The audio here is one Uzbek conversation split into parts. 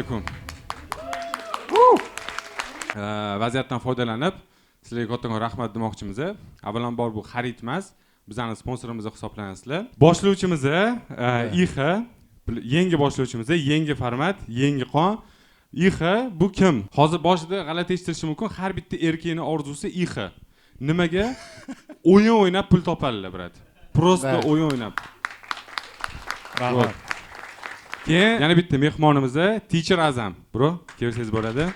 alaykum. Vaziyatdan foydalanib, sizlarga kattakon rahmat demoqchimiz. Avvalambor bu xarid emas, bizning sponsorimiz hisoblanasizlar. Boshlovchimiz IX, yangi boshlovchimiz, yangi format, yangi qon. IX bu kim? Hozir boshida g'alati eshitilishi mumkin. Har bitta erkakning orzusi IX. Nimaga? O'yin o'ynab pul topadilar, brat. Prosta o'yin o'ynab. Rahmat. Keyin yana bitta mehmonimiz Teacher Azam. Bro, kelsangiz bo'ladi.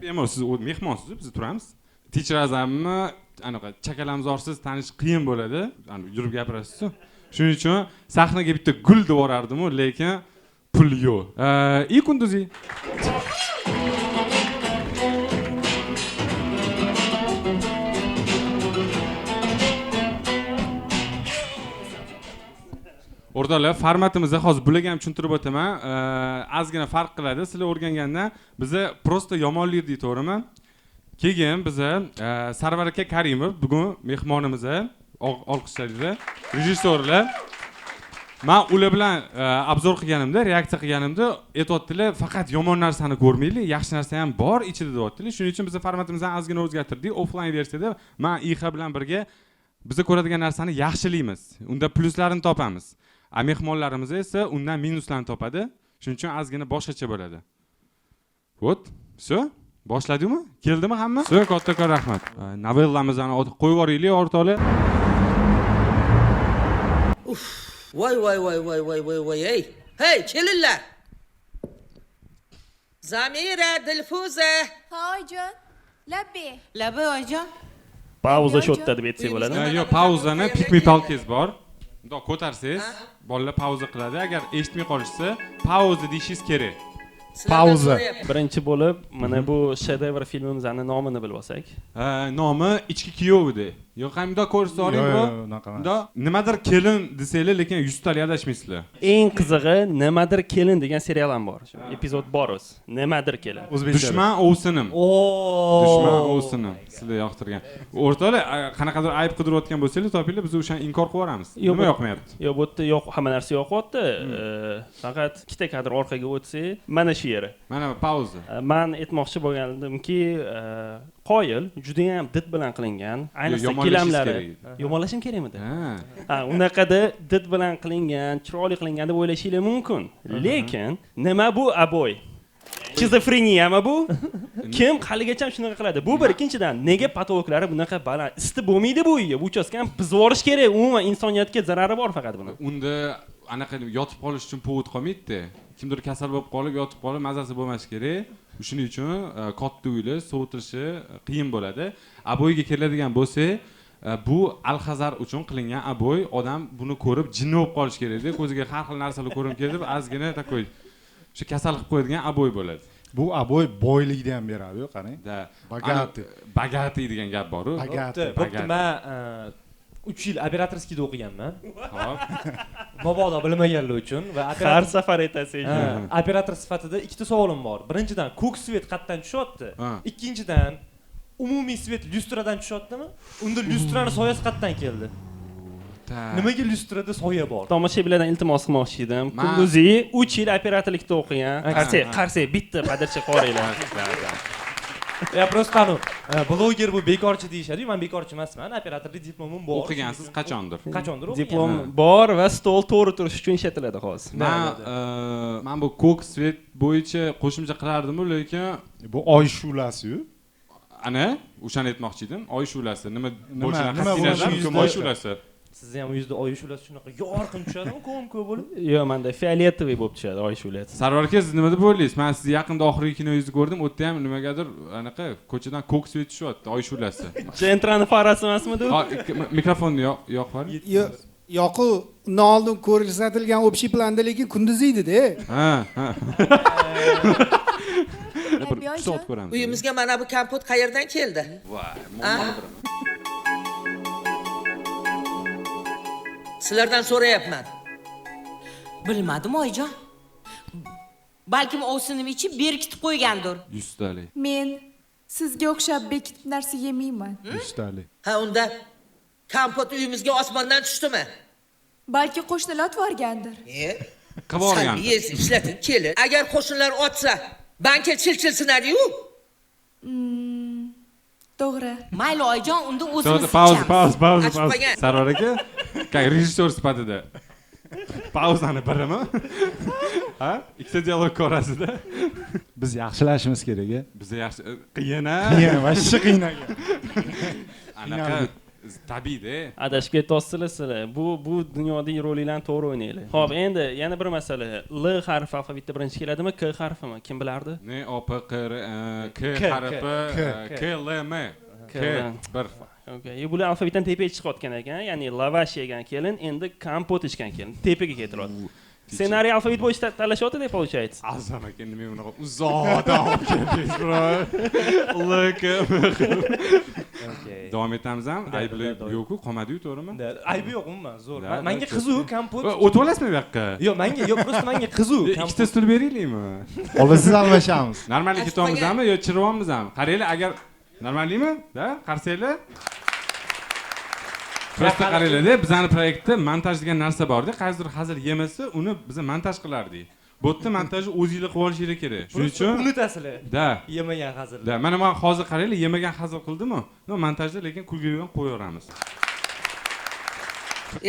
Bemalol siz mehmonsiz, biz turamiz. Teacher Azamni anaqa chakalamzorsiz tanish qiyin bo'ladi. Yurib gapirasiz. Shuning uchun sahnaga bitta gul deb yuborardim-u, lekin pul yo'q. İyi kunduzi. O'rtoqlar, formatimizni hozir bularga ham tushuntirib o'taman. Ozgina farq qiladi. Sizlar o'rgangandan biza prosta yomonlik deydi, to'g'rimi? Keyin biza Sarvar aka Karimov bugun mehmonimiz, olqishlaydi. Rejissyorlar. Men ular bilan obzor qilganimda, reaksiya qilganimda aytayotdilar, faqat yomon narsani ko'rmaylik, yaxshi narsa ham bor ichida deyaptilar. Shuning uchun biz formatimizni ozgina o'zgartirdik. Offline versiyada men IX bilan birga biz ko'radigan narsani yaxshilaymiz. Unda pluslarini topamiz. Mehmonlarimiz esa undan minuslarni topadi. Shuning uchun ozgina boshqacha bo'ladi. Vot, все? Boshladingmi? Keldimi hamma? Все, kattakon rahmat. Novellamizni qo'yib yuboraylik, o'rtoqlar. Voy voy voy voy voy voy voy ey. Hey, kelinglar. Zamira, Dilfuza. Oyijon, labbi. Labbi oyijon. Pauza shotda deb aytsak bo'ladimi? Yo'q, pauzani pikmetalkingiz bor. Bundoq ko'tarsangiz, bolalar pauza qiladi. Agar eshitmay qolishsa, pauza deyishingiz kerak. Pauza. Birinchi bo'lib, mana bu shedevr filmimizning nomini bilib olsak. Nomi Ichki kuyov edi. Yo'q, hamda ko'rsa oling bu. Unda nimadir kelin desanglar, lekin 100 tali adashmaysizlar. Eng qizig'i nimadir kelin degan serial ham bor. Epizod bor o'zi. Nimadir kelin. Dushman ovsinim. Dushman ovsinim. Sizlar yoqtirgan. O'rtoqlar, qanaqadir ayb qidirayotgan bo'lsangiz, topinglar, biz o'shani inkor qilib yuboramiz. Nima yoqmayapti? Yo'q, bu yerda yo'q, hamma narsa yoqyapti. Faqat ikkita kadr orqaga o'tsak, mana shu yeri. Mana pauza. Men aytmoqchi bo'lgandimki, qoyil juda ham did bilan qilingan. Ayniqsa gilamlari. Yomonlashim kerakmidi? Ha, unaqada did bilan qilingan, chiroyli qilingan deb o'ylashinglar mumkin. Lekin nima bu aboy? Skizofreniyami bu? Kim haligacha shunaqa qiladi? Bu bir. Ikkinchidan, nega patologlari bunaqa baland? Isti bo'lmaydi bu uyga. Bu uchastkani buzib yuborish kerak. Umuman insoniyatga zarari bor faqat buni. Unda anaqa yotib qolish uchun povod qolmaydi. Kimdir kasal bo'lib qolib, yotib qolib, mazasi bo'lmashi kerak. Shuning uchun katta uylar sovutilishi qiyin bo'ladi. Aboyga keladigan bo'lsa, bu Alhazar uchun qilingan aboy. Odam buni ko'rib jinni bo'lib qolish kerak-da. Ko'ziga har xil narsalar ko'rinib kelib, ozgina takoy shu kasal qilib qo'yadigan aboy bo'ladi. Bu aboy boylikni ham beradi-ku, qarang. Bagati. Bagati degan gap bor-ku. Bagati. Bo'pti, men 3 yil operatorskida o'qiganman. Xo'p. Mabodo bilmaganlar uchun va Har safar aytasiz. operator sifatida ikkita savolim bor. Birinchidan, ko'k svet qayerdan tushyapti? Ikkinchidan, umumiy svet lyustradan tushyaptimi? Unda lyustrani soyasi qayerdan keldi? Nimaga lyustrada soya bor? Tomoshabinlardan iltimos qilmoqchi edim. Kunduzi 3 yil operatorlikda o'qigan. Qarsak, bitta padircha qoraylar. Ya просто bloger bu bekorchi deyishadi-yu, men bekorchi emasman. Operatorlik diplomim bor. O'qigansiz qachondir? Qachondir o'qigan. Diplom bor va stol to'g'ri turish uchun ishlatiladi hozir. Men bu ko'k svet bo'yicha qo'shimcha qilardim, lekin Bu oy shulasi-yu. ana o'shani aytmoqchi edim. Oy shulasi. Nima bo'lishidan oy shulasi. Sizni ham yuzda oy shulasi shunaqa yorqin tushadimi, ko'm-ko'p bo'lib? Yo'q, menda fioletoviy bo'lib tushadi oy shulasi. Sarvar aka, siz nima deb o'ylaysiz? Men sizni yaqinda oxirgi kinoyingizni ko'rdim. U yerda ham nimagadir anaqa ko'chadan ko'k svet tushyapti, oy shulasi. Jentrani farasi emasmi bu? Mikrofonni yoqvar. Yo'q, undan oldin ko'rsatilgan общий planda, lekin kunduzi edi-da. Ha. Labbi. Uyimizga mana bu kompot qayerdan keldi? Voy, muammo. Sizlardan so'rayapman. Bilmadim oyijon. Balkim ovsinim ichib berkitib qo'ygandir. 100 tali. Men sizga o'xshab bekitib narsa yemayman. 100 tali. Ha, unda kompot uyimizga osmondan tushdimi? Balki qo'shnilar otvorgandir. Qilib olgan. Sangiz ishlating kelin. Agar qo'shnilar otsa, banka chil-chil sinadi-yu. To'g'ri. Mayli oyijon, unda o'zimiz To'g'ri, ichamiz. pauza. Achib qo'ygan. Sarvar aka, как rejissyor sifatida. Pauzani birimi? Ha? Ikkita dialog orasida. Biz yaxshilashimiz kerak a. Bizda yaxshi qiyin-a. Qiyin, vashshi qiyin aka. Anaqa tabiiyda. Adashib ketyapsizlar sizlar. Bu dunyodagi rollarni to'g'ri o'ynanglar. Xo'p, endi yana bir masala. L harfi alfavitda birinchi keladimi, K harfimi? Kim bilardi? Ne O P Q R K harfi K L M K bir. Okay. Bular alfavitdan tepaga chiqayotgan ekan, ya'ni lavash yegan kelin, endi kompot ichgan kelin tepaga ketiradi. Ssenariy alfavit bo'yicha talashyapti deb получается. Azam aka nima unaqa uzoq davom etdingiz, bro. Davom etamiz ham. Aybli yo'q-ku, qolmadi-yu, to'g'rimi? Aybi yo'q umuman, zo'r. Menga qiziq kompot. O'tib olasizmi bu yoqqa? Yo'q, prosta menga qiziq. Ikkita stul beraylikmi? Olasiz almashamiz. Normallik ketamizmi yo chirvonmizmi? Qaranglar, agar normallikmi? Da, qarsanglar. Prosta qaranglar-da, bizning proyektda montaj degan narsa bor-da, qaysidir hazil yemasa, uni biz montaj qilardik. Bu yerda montajni o'zingizlar qilib olishingiz kerak. Shuning uchun unutasizlar. Da. Yemagan hazil. Da, mana men hozir qaranglar, yemagan hazil qildimi? No, montajda lekin kulgiga qo'yaveramiz.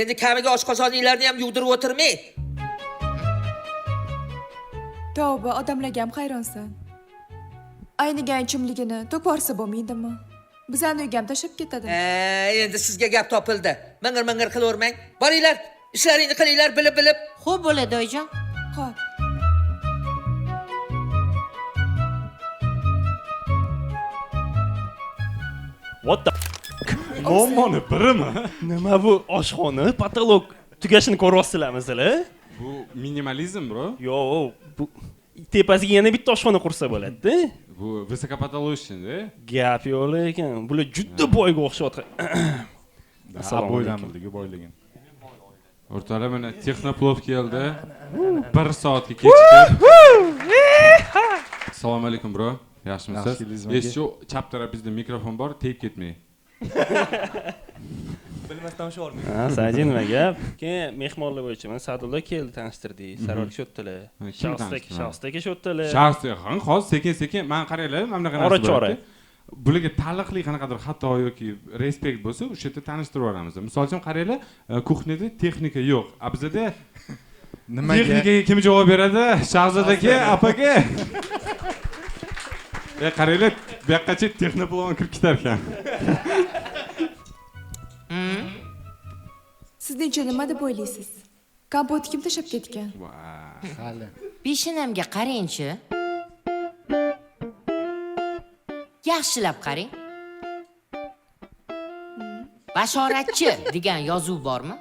Endi kamiga oshqozoninglarni ham yuvdirib o'tirmay. Tavba, odamlarga ham hayronsan. Aynigan ichimligini to'kvorsa bo'lmaydimi? Bizani uyga ham tashlab ketadi. Endi sizga gap topildi. Mingir qilavermang. Boringlar, ishlaringni qilinglar bilib. Xo'p bo'ladi oyijon. Xo'p. What the Muammoni birimi? Nima bu oshxona, patolog tugashini ko'ryapsizlarmi sizlar? Bu minimalizm, bro. Yo'q, bu tepasiga yana bitta oshxona qursa bo'ladi-da. Bu высокопатологичный-da. Gap yo'q lekin, bular juda boyga o'xshayapti. Assalomu alaykum. Boyligin. O'rtalar mana Texnoplov keldi. 1 soatga kechikib. Assalomu alaykum, bro. Yaxshimisiz? Shu chap tarafingizda mikrofon bor, tegib ketmang. Bilmasdan shu o'rni. Ha, Saji nima gap? Keyin mehmonlar bo'yicha mana Sadullo keldi, tanishtirdik. Sarvar shotdilar. Shaxsdagi shotdilar. Shaxsdagi, hozir sekin-sekin men qaranglar, mana bunaqa narsa bor. Bularga taalluqli qanaqadir xato yoki respekt bo'lsa, o'sha yerda tanishtirib yuboramiz. Misol uchun qaranglar, kuxnyada texnika yo'q. A bizda nimaga? Texnikaga kim javob beradi? Shahzoda aka, apaga. Qaranglar, bu yoqqacha texnoplon kirib ketar ekan. Sizningcha nima deb o'ylaysiz? Kompotni kim tashlab ketgan? Hali. Peshinamga qarang-chi. Yaxshilab qarang. Bashoratchi degan yozuv bormi?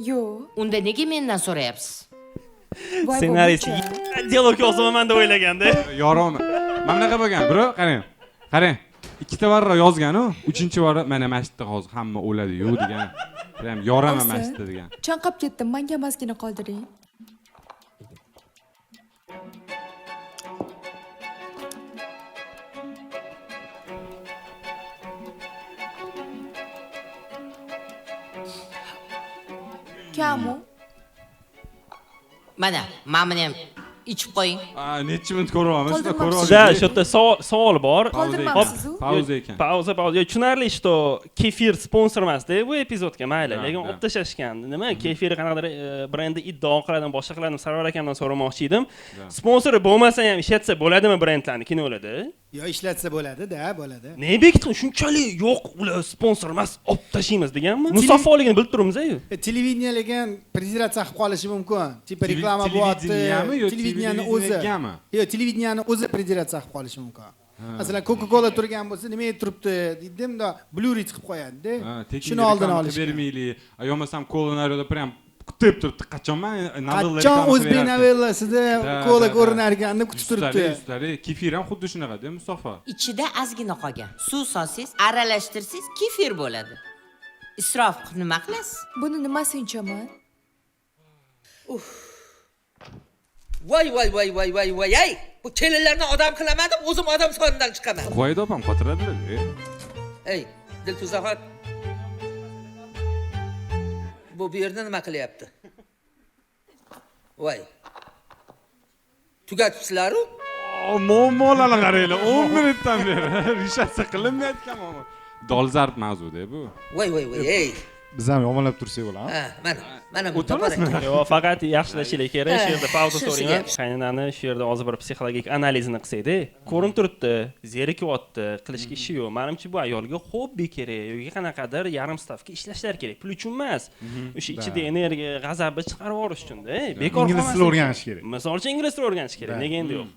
Yo'q. Unda nega mendan so'rayapsiz? Ssenariysi dialog yozaman deb o'ylaganda. Yorimi. Mana bunaqa bo'lgan, bro, qarang. Qarang. Ikkita varra yozgan-u, 3-varra mana masjidda hozir hamma o'ladi-yu degan. Ham yorama masjidda degan. Chanqab ketdim, menga maskini qoldiring. Kamu? Mana, meni ham ichib qo'ying. Necha minut ko'ryapmiz? Sizda shu yerda savol bor. Qoldirmabsiz-ku? Pauza ekan. Pauza. Tushunarli, что kefir sponsor emas-da bu epizodga, mayli. Lekin olib tashlashgan. Nima? Kefir qanaqadir brendi iddao qiladim, boshqa qiladim, Sarvar akamdan so'ramoqchi edim. Sponsori bo'lmasa ham ishlatsa bo'ladimi brendlarni kinolarda? Yo, ishlatsa bo'ladi-da, bo'ladi. Ne bekitgan shunchalik yo'q, ular sponsor emas, olib tashlaymiz deganmi? Musaffoligini bilib turibmiz-ku. Televideniyaga prezentatsiya qilib qolishi mumkin. Tipa reklama bo'lyapti. Televideniyani o'zi. Yo'q, televideniyani o'zi prezentatsiya qilib qolishi mumkin. Masalan, Coca-Cola turgan bo'lsa, nimaga turibdi deydimda, Blu-ray chiqib qo'yadi-da. Shuni oldini olish. Bermaylik. Yo bo'lmasam Cola-naryoda prям kutib turibdi. Qachonman novella qachon o'zbek novellasida kola ko'rinar ekan deb kutib turibdi. Ustali, kefir ham xuddi shunaqa-da, Mustafa. Ichida ozgina qolgan. Suv solsiz, aralashtirsiz, kefir bo'ladi. Isrof nima qilasiz? Buni nimasi unchaman? Voy. Ey, bu kelinlarni odam qilamadim, o'zim odam sonidan chiqaman. Qo'ydi opam, qotiradilar. Ey, Dilfuzaxon. bu yerda nima qilyapti? Voy. Tugatibsizlar-ku? Muammolarni qaranglar, 10 minutdan beri rishatsiya qilinmayotgan muammo. Dolzarb mavzuda bu. Voy, ey. Biz ham yomonlab tursak bo'ladimi? Ha, mana bu O'tirmasmi? Yo'q, faqat yaxshilashinglar kerak. Shu yerda pauza so'rayman. Qaynonani shu yerda hozir bir psixologik analizini qilsak-da, ko'rinib turibdi, zerikyapti, qilishga ishi yo'q. Menimcha bu ayolga hobbi kerak yoki qanaqadir yarim stavka ishlashlari kerak. Pul uchun emas. O'sha ichida energiya, g'azabi chiqarib yuborish uchun-da. Bekor Ingliz tilini o'rganish kerak. Misol uchun ingliz tilini o'rganish kerak. Nega endi yo'q?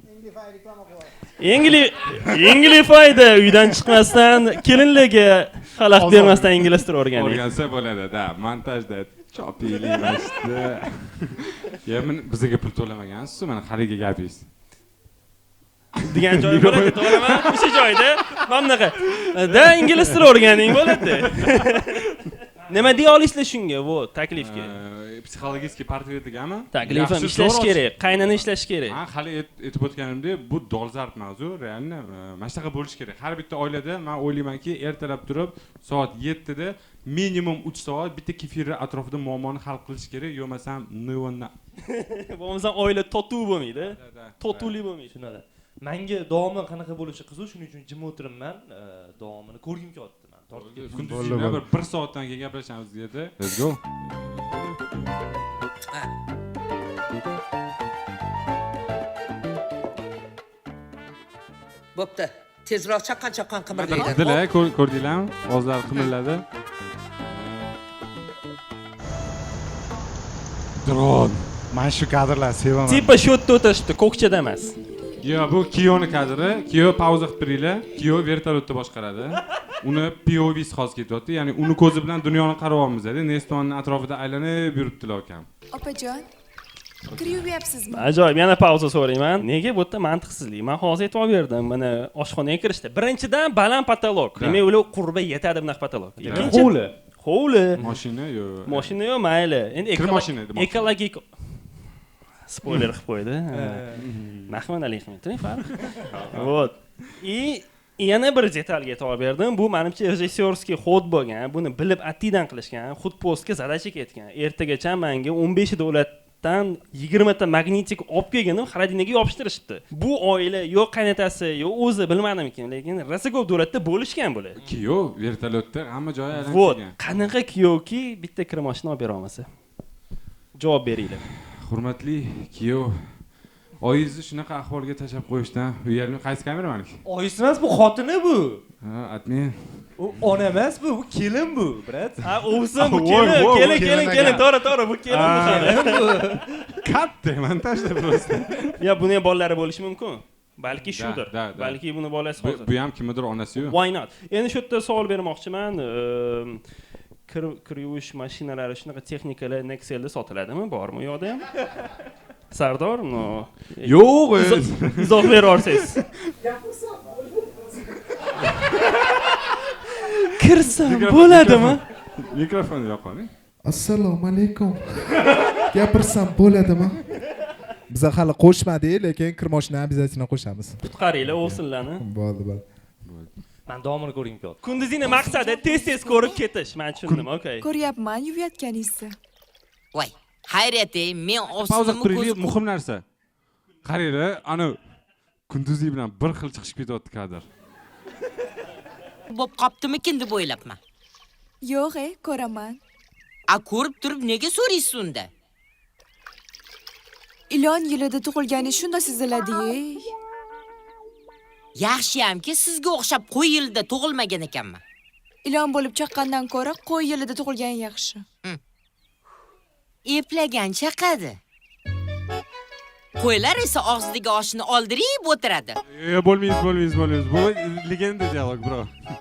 Englifayda uydan chiqmasdan, kelinlarga xalaqit bermasdan ingliz tilini o'rganing. O'rgansa bo'ladi-da, montajda chopiylikmashdi. Yemin bizga pul to'lamagansiz, mana haliga gapingiz. Degan joy bo'ladi, to'g'rimi? O'sha joyda mana bunaqa. Da ingliz tilini o'rganing bo'ladi. Nima deya olasizlar shunga, bu taklifga? Psixologik portretligami? Taklifim ishlash kerak, qaynana ishlash kerak. Men hali aytib o'tganimdek, bu dolzarb mavzu, realni mana shunaqa bo'lish kerak. Har bitta oilada men o'ylaymanki, ertalab turib, soat 7 da minimum 3 soat bitta kefir atrofida muammoni hal qilish kerak, yo'masam nivonna. Bo'lmasa oila totuv bo'lmaydi. Totuvlik bo'lmaydi. Tushunadi. Menga davomli qanaqa bo'lishi qiziq, shuning uchun jim o'tiribman, davomini ko'rgim kelyapti. Kunduzgina bir soatdan keyin gaplashamiz dedi. Let's go. Bo'pti. Tezroq chaqqan qimirlaydi. Dilar, ko'rdinglarmi? Ovozlari qimirladi. Dron. Men shu kadrlarni sevaman. Tipa shu yerda o'tirishdi, ko'kchada emas. Yo, bu Kiyoni kadri. Kiyo pauza qilib turinglar. Kiyo vertolyotda boshqaradi. Uni POV'si xos ketyapti. Ya'ni uni ko'zi bilan dunyoni qarab olmaymiz-da. Nestonning atrofida aylanib yuribdilar ekan. Opajon, kiryapsizmi? Ajoyib, yana pauza so'rayman. Nega bu yerda mantiqsizlik? Men hozir aytib berdim, mana oshxonaga kirishdi. Birinchidan baland patolog. Demak, ular qurba yetadi bunaqa patolog. Hovli. Mashina yo'q. Mashina yo'q, mayli. Endi ekologik spoiler qilib qo'ydi. Rahmat alaykum. Farq. Вот. И yana bir detalga e'tibor berdim. Bu menimcha rejissyorskiy xod bo'lgan. Buni bilib attidan qilishgan. Xudpostga zadacha ketgan. Ertagacha menga 15 davlatdan 20 ta magnetik olib kelgandim, xaridiniga yopishtirishibdi. Bu oila yo qaynotasi, yo o'zi bilmadimkin, lekin Rasakov davlatda bo'lishgan bular. Kiyo vertolyotda hamma joyi aylanib Вот. kelgan. Qanaqa kiyovki bitta kir mashina olib bera olmasa? Javob beringlar. Hurmatli Kiyo, oyingizni shunaqa ahvolga tashlab qo'yishdan uyalmay qaysi kamera meniki? Oyisi emas, bu xotini bu. Ha, admin. U ona emas bu kelin bu, brat. Ha, o'zim bu kelin, to'g'ri, bu kelin bu. Katta montajda просто. Ya buni ham bolalari bo'lishi mumkin. Balki shudir. Balki buni bolasi hozir. Bu ham kimdir onasi-yu. Why not? Endi shu yerda savol bermoqchiman. Kir yuvish mashinalari shunaqa texnikalar Nexelda sotiladimi? Bormi u yoqda ham? Sardor, no. Yo'q, izoh bera olsangiz. Kirsam bo'ladimi? Mikrofonni yoqing. Assalomu alaykum. Gapirsam bo'ladimi? Biz hali qo'shmadik, lekin kir mashinani obязательно qo'shamiz. Qutqaringlar o'sinlarni. Bo'ldi. Men davomini ko'rgim kelyapti. Kunduzini maqsadi tez ko'rib ketish. Men tushundim, okay. Ko'ryapman yuvayotganingizni. Voy, xayriyat, men Pauza ostimni qilib muhim narsa. Qaranglar, ana Kunduzi bilan bir xil chiqib ketyapti kadr. bo'p qoptimikin deb o'ylabman. Yo'q, ko'raman. A ko'rib turib nega so'raysiz unda? Ilon yilida tug'ilgani shunda seziladi-ey. Yaxshiyamki sizga o'xshab qo'y yilida tug'ilmagan ekanman. Ilon bo'lib chaqqandan ko'ra qo'y yilida tug'ilgan yaxshi. Eplagan chaqadi. Qo'ylar esa og'zidagi oshni oldirib o'tiradi. Bo'lmaysiz. Bu legenda dialog, bro.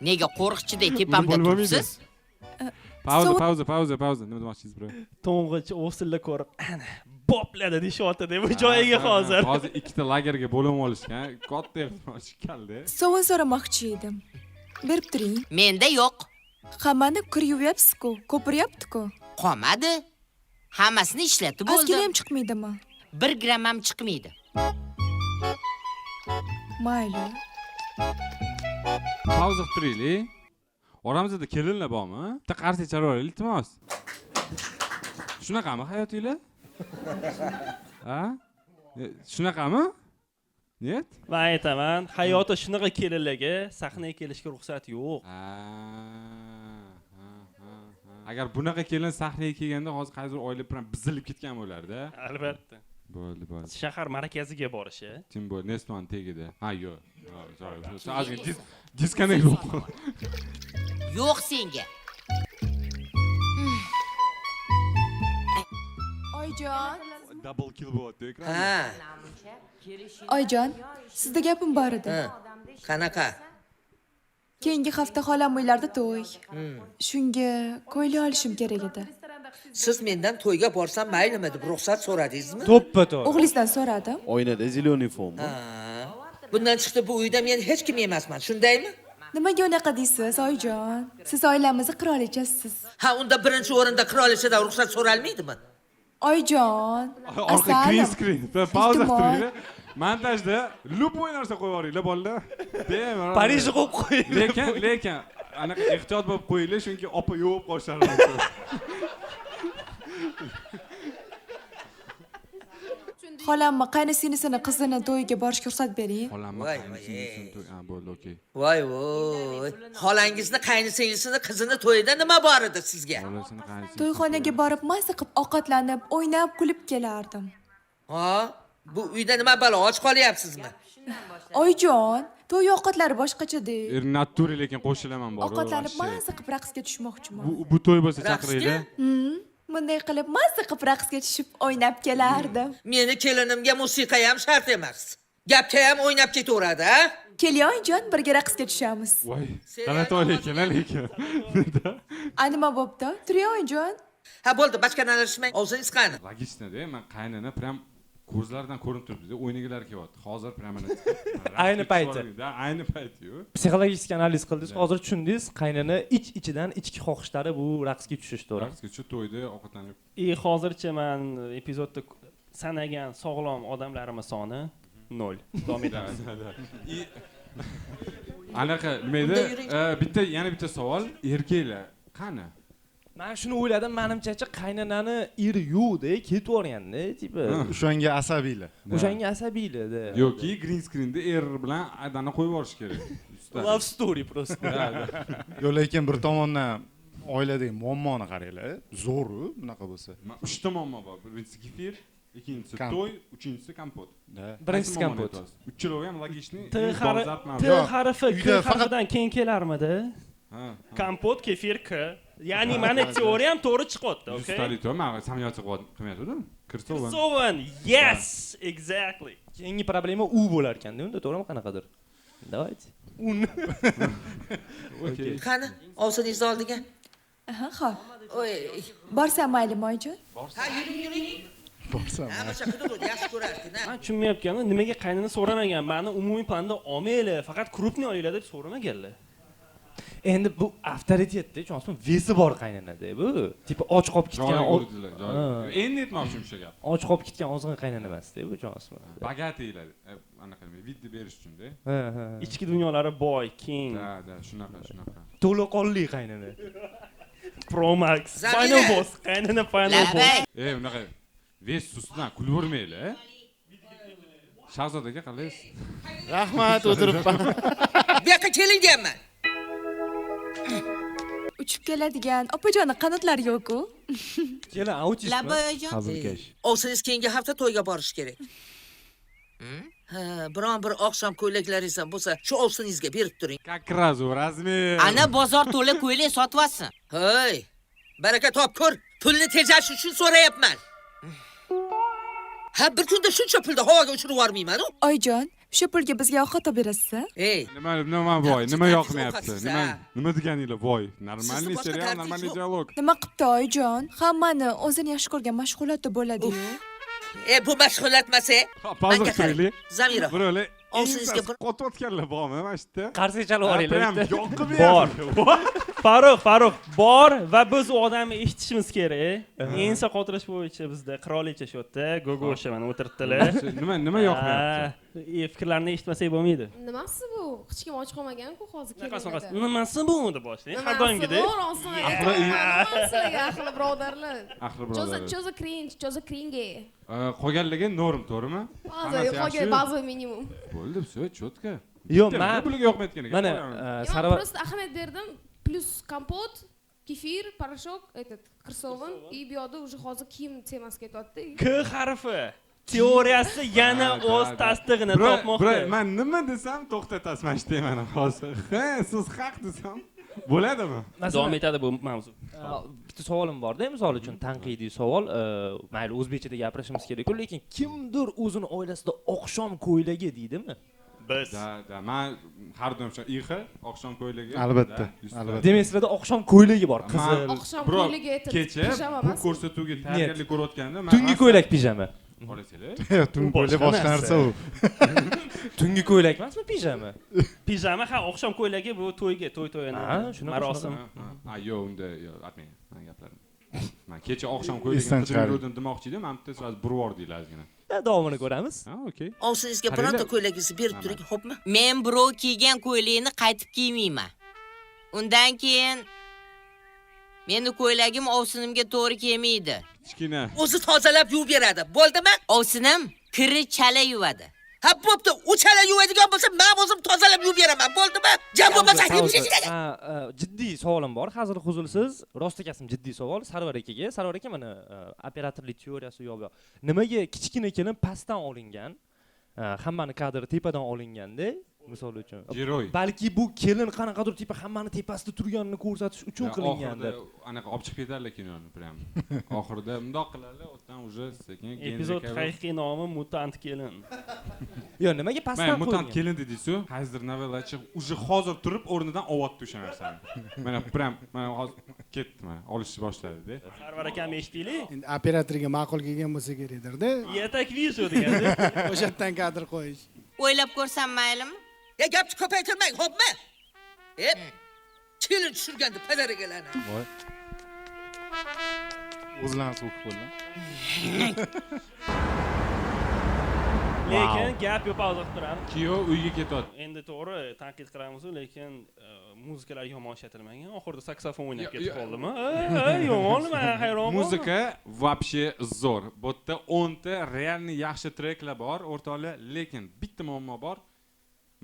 Nega qo'rqchidek tepamda turibsiz? Pauza. Nima demoqchisiz, bro? To'ng'ich o'sillar ko'rib, ana, bopladi deyapti deb bu joyiga hozir. Hozir ikkita lagerga bo'linib olishgan. Katta ehtimol chiqqanlar. Sovun so'ramoqchi edim. Berib turing. Menda yo'q. Hammani kir yuvyapsiz-ku, ko'piryapti-ku. Qolmadi. Hammasini ishlatib bo'ldi. Ozgina ham chiqmaydimi? 1 gram ham chiqmaydi. Mayli. Pauza qilib turaylik. Oramizda kelinlar bormi? Bitta qarsak chalib olaylik, iltimos. Shunaqami hayotinglar? Ha? Shunaqami? Net? Men aytaman, hayoti shunaqa kelinlarga sahnaga kelishga ruxsat yo'q. Agar bunaqa kelin sahnaga kelganda hozir qaysidir oila bilan bizilib ketgan bo'lardi. Albatta. Bo'ldi. Shahar markaziga borishi. Tim bo'ldi, Neston tegida. Ha, yo'q. Ozgina disconnect bo'ldi. Yo'q senga. Oyijon, Double kill bo'lyapti ekran. Ha, oyijon, sizda gapim bor edi. qanaqa? Keyingi hafta xolam uylarda to'y. Shunga ko'ylak olishim kerak edi. Siz mendan to'yga borsam maylimi deb ruxsat so'radingizmi? To'ppa-to'g'ri. O'g'lingizdan so'radim. Oynada ziloniy fon. Bundan chiqdi bu uyda men hech kim emasman, shundaymi? Nimaga unaqa deysiz, oyijon? Siz oilamizni qirolichasiz. Ha, unda birinchi o'rinda qirolichadan ruxsat so'ralmaydimi? Oyijon, Orqa green screen. Pauza qilinglar. Montajda любой narsa qo'yib yuboringlar bolalar. Bemalol. Parijni qo'yib qo'ying. Lekin anaqa ehtiyot bo'lib qo'yinglar, chunki opa yo'q qoshlari mumkin. xolamni qaynisinisini qizini to'yiga borishga ruxsat bering. Xolamni Voy, qaynisini to'y. Ha, bo'ldi, okey. Voy. Xolangizni qaynisingisini qizini to'yida nima bor edi sizga? Xolasini qaynisini. To'yxonaga borib mazza qilib ovqatlanib, o'ynab, kulib kelardim. Ha, bu uyda nima balo, och qolyapsizmi? Oyijon, to'y ovqatlari boshqacha-da. Naturi lekin qo'shilaman bor. Ovqatlanib mazza qilib raqsga tushmoqchiman. Bu to'y bo'lsa chaqiringlar. Bunday qilib mazza qilib raqsga tushib o'ynab kelardim. Meni kelinimga musiqa ham shart emas. Gapga ham o'ynab ketaveradi, ha? Keling oyijon, birga raqsga tushamiz. Voy, qanaqa to'y lekin. Nima bo'pti? Turing oyijon. Ha, bo'ldi, bachkanalashmang. O'zingiz qani? Logichda-da, men qaynini prям ko'zlaridan ko'rinib turibdi. O'ynagilar kelyapti. Hozir prям Ayni payti. Ayni payti-yu. Psixologik analiz qildingiz, hozir tushundingiz, qaynini ichidan ichki xohishlari bu raqsga tushish, to'g'ri? Raqsga tushib to'yda ovqatlanib. Hozircha men epizodda sanagan sog'lom odamlarimiz soni 0. Davom etamiz. Anaqa nima edi? Yana bitta savol. Erkaklar qani? Men shuni o'yladim, menimcha qaynanani eri yo'qda, ketib yuborganda, tipi. O'shanga asabiylar. O'shanga asabiylar-da. Yoki green screenda er bilan adani qo'yib yuborish kerak. Love story просто. Yo'q, lekin bir tomondan oiladagi muammoni qaranglar. Zo'ru bunaqa bo'lsa. 3 ta muammo bor. Birinchisi kefir, ikkinchisi to'y, uchinchisi kompot. Birinchisi kompot. Uchilovi ham logichniy. T harfi K harfidan keyin kelarmidi? Kompot, kefir, K. Ya'ni meni teoriyam to'g'ri chiqyapti, okay? Stolito, men samolyotga qilmayapti-ku. Kirsovan. Yes, exactly. Keyingi problema u bo'lar ekanda, unda to'g'rimi qanaqadir? Давайте. Okey. Qani, ovsiningizni oldiga. Xo'p. Oy. Borsam maylimi oyijon? Ha, yuring. Borsam. Ha, o'sha qidiruvdi, yaxshi ko'rardi-da. Men tushunmayapman, nimaga qaynini so'ramagan? Meni umumiy planda olmaylar, faqat krupniy olinglar deb so'ramaganlar. Endi bu avtoritetda, chunki vesi bor qaynanada bu. Tipi och qolib ketgan. Endi aytmoqchim o'sha gap. Och qolib ketgan ozg'in qaynana emas-da bu chunki. Bogatiylar. Anaqa nima, vidni berish uchun-da. Ichki dunyolari boy, king. Da, shunaqa. To'laqonli qaynana. Pro Max. Final boss, qaynana final boss. Unaqa ves ustidan kulvermaylar. Shahzod aka qalaysiz? Rahmat, o'tiribman. Bu yoqqa keling deyapman. Uchib keladigan opajoni qanotlari yo'q-ku. Kelin, autist. Laboyjon. Hazilkash. Ovsiningiz keyingi hafta to'yga borish kerak. Ha, biron bir oqshom ko'ylaklaringiz ham bo'lsa, shu ovsiningizga berib turing. Как раз razmer. Ana bozor to'la ko'ylak sotib olsin. Hey, baraka topkur. Pulni tejash uchun so'rayapman. Ha, bir kunda shuncha pulni havoga uchirib yubormayman-ku. Oyijon, shu pulga bizga ovqat olib berasiz-a? Ey, Nima voy, nima yoqmayapti? Nima deganinglar voy? Normalniy serial, normalniy dialog. Nima qilibdi oyijon? Hammani o'zini yaxshi ko'rgan mashg'ulotda bo'ladi-yu. bu mashg'ulot emas-e. Pauza qilaylik. Zamira. Birolar Og'zingizga bir qotayotganlar bormi mana shu yerda? qarsak chalib Prям yuboringlar. yoqib Bor. Farruh bor va biz u odamni eshitishimiz kerak. Ensa qotirish bo'yicha bizda qirolicha shu yerda, Gogosha mana o'tiribdilar. Nima yoqmayapti? Fikrlarni eshitmasak bo'lmaydi. Nimasi bu? Hech kim ochib qolmagan-ku hozir Qanaqa kelganda. nimasi bu deb boshlang. Har doimgidek. Ahli birodarlar. Ahli birodarlar. Cho'za cringe. Qolganligi norm, to'g'rimi? Qolgan ba'zi minimum. Bo'ldi, все, четко. Yo'q, men bularga yoqmayotgan ekan. mana Sarvar просто ahamiyat berdim. Plus kompot, kefir, порошок, kirsovin, и bu yoqda уже hozir kiyim temasi ketyapti. K harfi. Teoriyasi yana o'z tasdig'ini topmoqda. Men nima desam to'xtatasiz mana shu temani hozir. Ha, siz haq desam bo'ladimi? Davom etadi bu mavzu. bitta savolim bor-da, misol uchun tanqidiy savol, mayli o'zbekchada gapirishimiz kerak-ku, lekin kimdir o'zini oilasida oqshom ko'ylagi deydimi? Biz. Da, men har doim shu oqshom ko'ylagi. Albatta. Demak, sizlarda oqshom ko'ylagi bor, qizil. Oqshom ko'ylagi aytib, kecha pijama bu emas. ko'rsatuvga tayyorgarlik ko'rayotganda men Tungi ko'ylak pijama. Olasizlar. Tungi ko'ylak boshqa narsa u. Tungi ko'ylak emasmi pijama? Pijama oqshom ko'ylagi bu to'yga, to'yini. Marosim. Yo'q, unda aytmang. Men gaplarim. Men kecha oqshom ko'ylagini qidiruvdim demoqchi edim, men bitta so'z burvor deyilazgina. Davomini ko'ramiz. Okey. Og'zingizga bironta ko'ylagingizni berib turing, xo'pmi? Men birov kiygan ko'ylakni qaytib kiymayman. Undan keyin meni ko'ylagim ovsinimga to'g'ri kelmaydi. Kichkina. O'zi tozalab yuvib beradi. Bo'ldimi? Ovsinim kiri chala yuvadi. Ha, bo'pti. U chala yuvadigan bo'lsa, men o'zim tozalab yuvib beraman. Bo'ldimi? Jam bo'lmasa Jiddiy savolim bor, hazil huzulsiz. Rost akasim jiddiy savol Sarvar akaga. Sarvar aka mana operatorlik teoriyasi yo'q. Nimaga kichkina kelin pastdan olingan? Hammani kadri tepadan olinganda, misol uchun. Giroy. Balki bu kelin qanaqadir tepa hammani tepasida turganini ko'rsatish uchun qilingandir. Anaqa olib chiqib ketadilar kinoni, prям. Oxirida bundoq qiladilar, o'tdan уже sekin Epizod haqiqiy nomi Mutant kelin. Yo, nimaga pastdan qo'ygan? qo'ygan? Mutant kelin dedingiz-ku, hozir novellachi уже hozir turib o'rnidan ovyapti o'sha narsani. Mana prям mana hozir ketdi, mana olishni boshladi-da. Sarvar akam eshitdinglar? Endi operatorga ma'qul kelgan bo'lsa kerakdir-da. Yetak video deganda. O'sha yerdan kadr qo'yish. O'ylab ko'rsam maylimi? Gapni ko'paytirmang, xo'pmi? Kelin tushirganda padarigalarni. Voy. O'zlarini so'kib qo'ydilar. Lekin gap yo'q turadi. Kuyov uyga ketyapti. Endi to'g'ri tanqid qilamiz, lekin muzikalar yomon ishlatilmagan. Oxirida saksofon o'ynab ketib qoldimi? Yomonmi? Men hayronman. Muzika вообще zo'r. Bu yerda 10 ta realni yaxshi treklar bor, o'rtoqlar, lekin bitta muammo bor.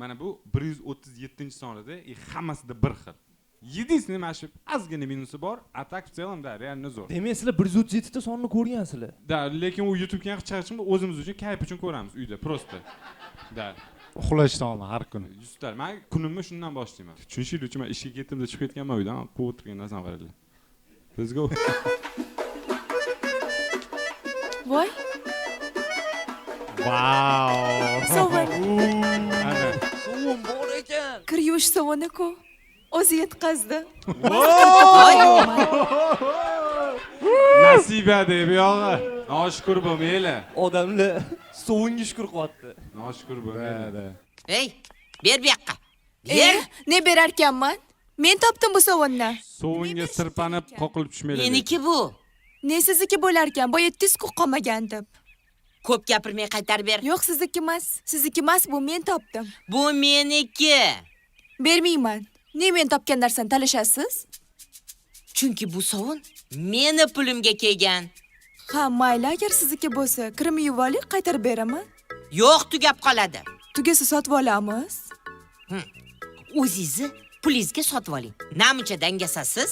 Mana bu 137-sonida hammasida bir xil. Единственный mana shu ozgina minusi bor, a так в целом да, реально zo'r. Demak, sizlar 137 ta sonni ko'rgansizlar. Da, lekin u YouTube'ga chiqarishimiz o'zimiz uchun kayf uchun ko'ramiz uyda, просто. Da. Uxlashdan oldin har kuni. Yuztar, men kunimni shundan boshlayman. Tushunishingiz uchun men ishga ketdimda chiqib ketganman uydan, quvib o'tirgan narsani qaranglar. Let's go. Voy, Wow. sovun. Sovun bor ekan. Kir yuvish sovuni-ku. O'zi yetkazdi. Nasiba deb yog'i. Noshukur bo'lmaylar. Odamlar sovunga shukur qilyapti. Noshukur bo'lmaylar. Ey, ber bu yoqqa. Ne berarkanman? Men topdim bu sovunni. Sovunga sirpanib, qoqilib tushmaylar. Meniki bu. Ne sizniki bo'larkan? Boya tisku qolmagan deb. Ko'p gapirmay qaytarib ber. Yo'q, sizniki emas. Sizniki emas, bu men topdim. Bu meniki. Bermayman. Ne men topgan narsani talashasiz? Chunki bu sovun meni pulimga kelgan. Ha, mayli, agar sizniki bo'lsa, kirimi yuvolik, qaytarib beraman. Yo'q, tugab qoladi. Tugasa sotib olamiz. O'zingizni pulingizga sotib oling. Namuncha dangasasiz?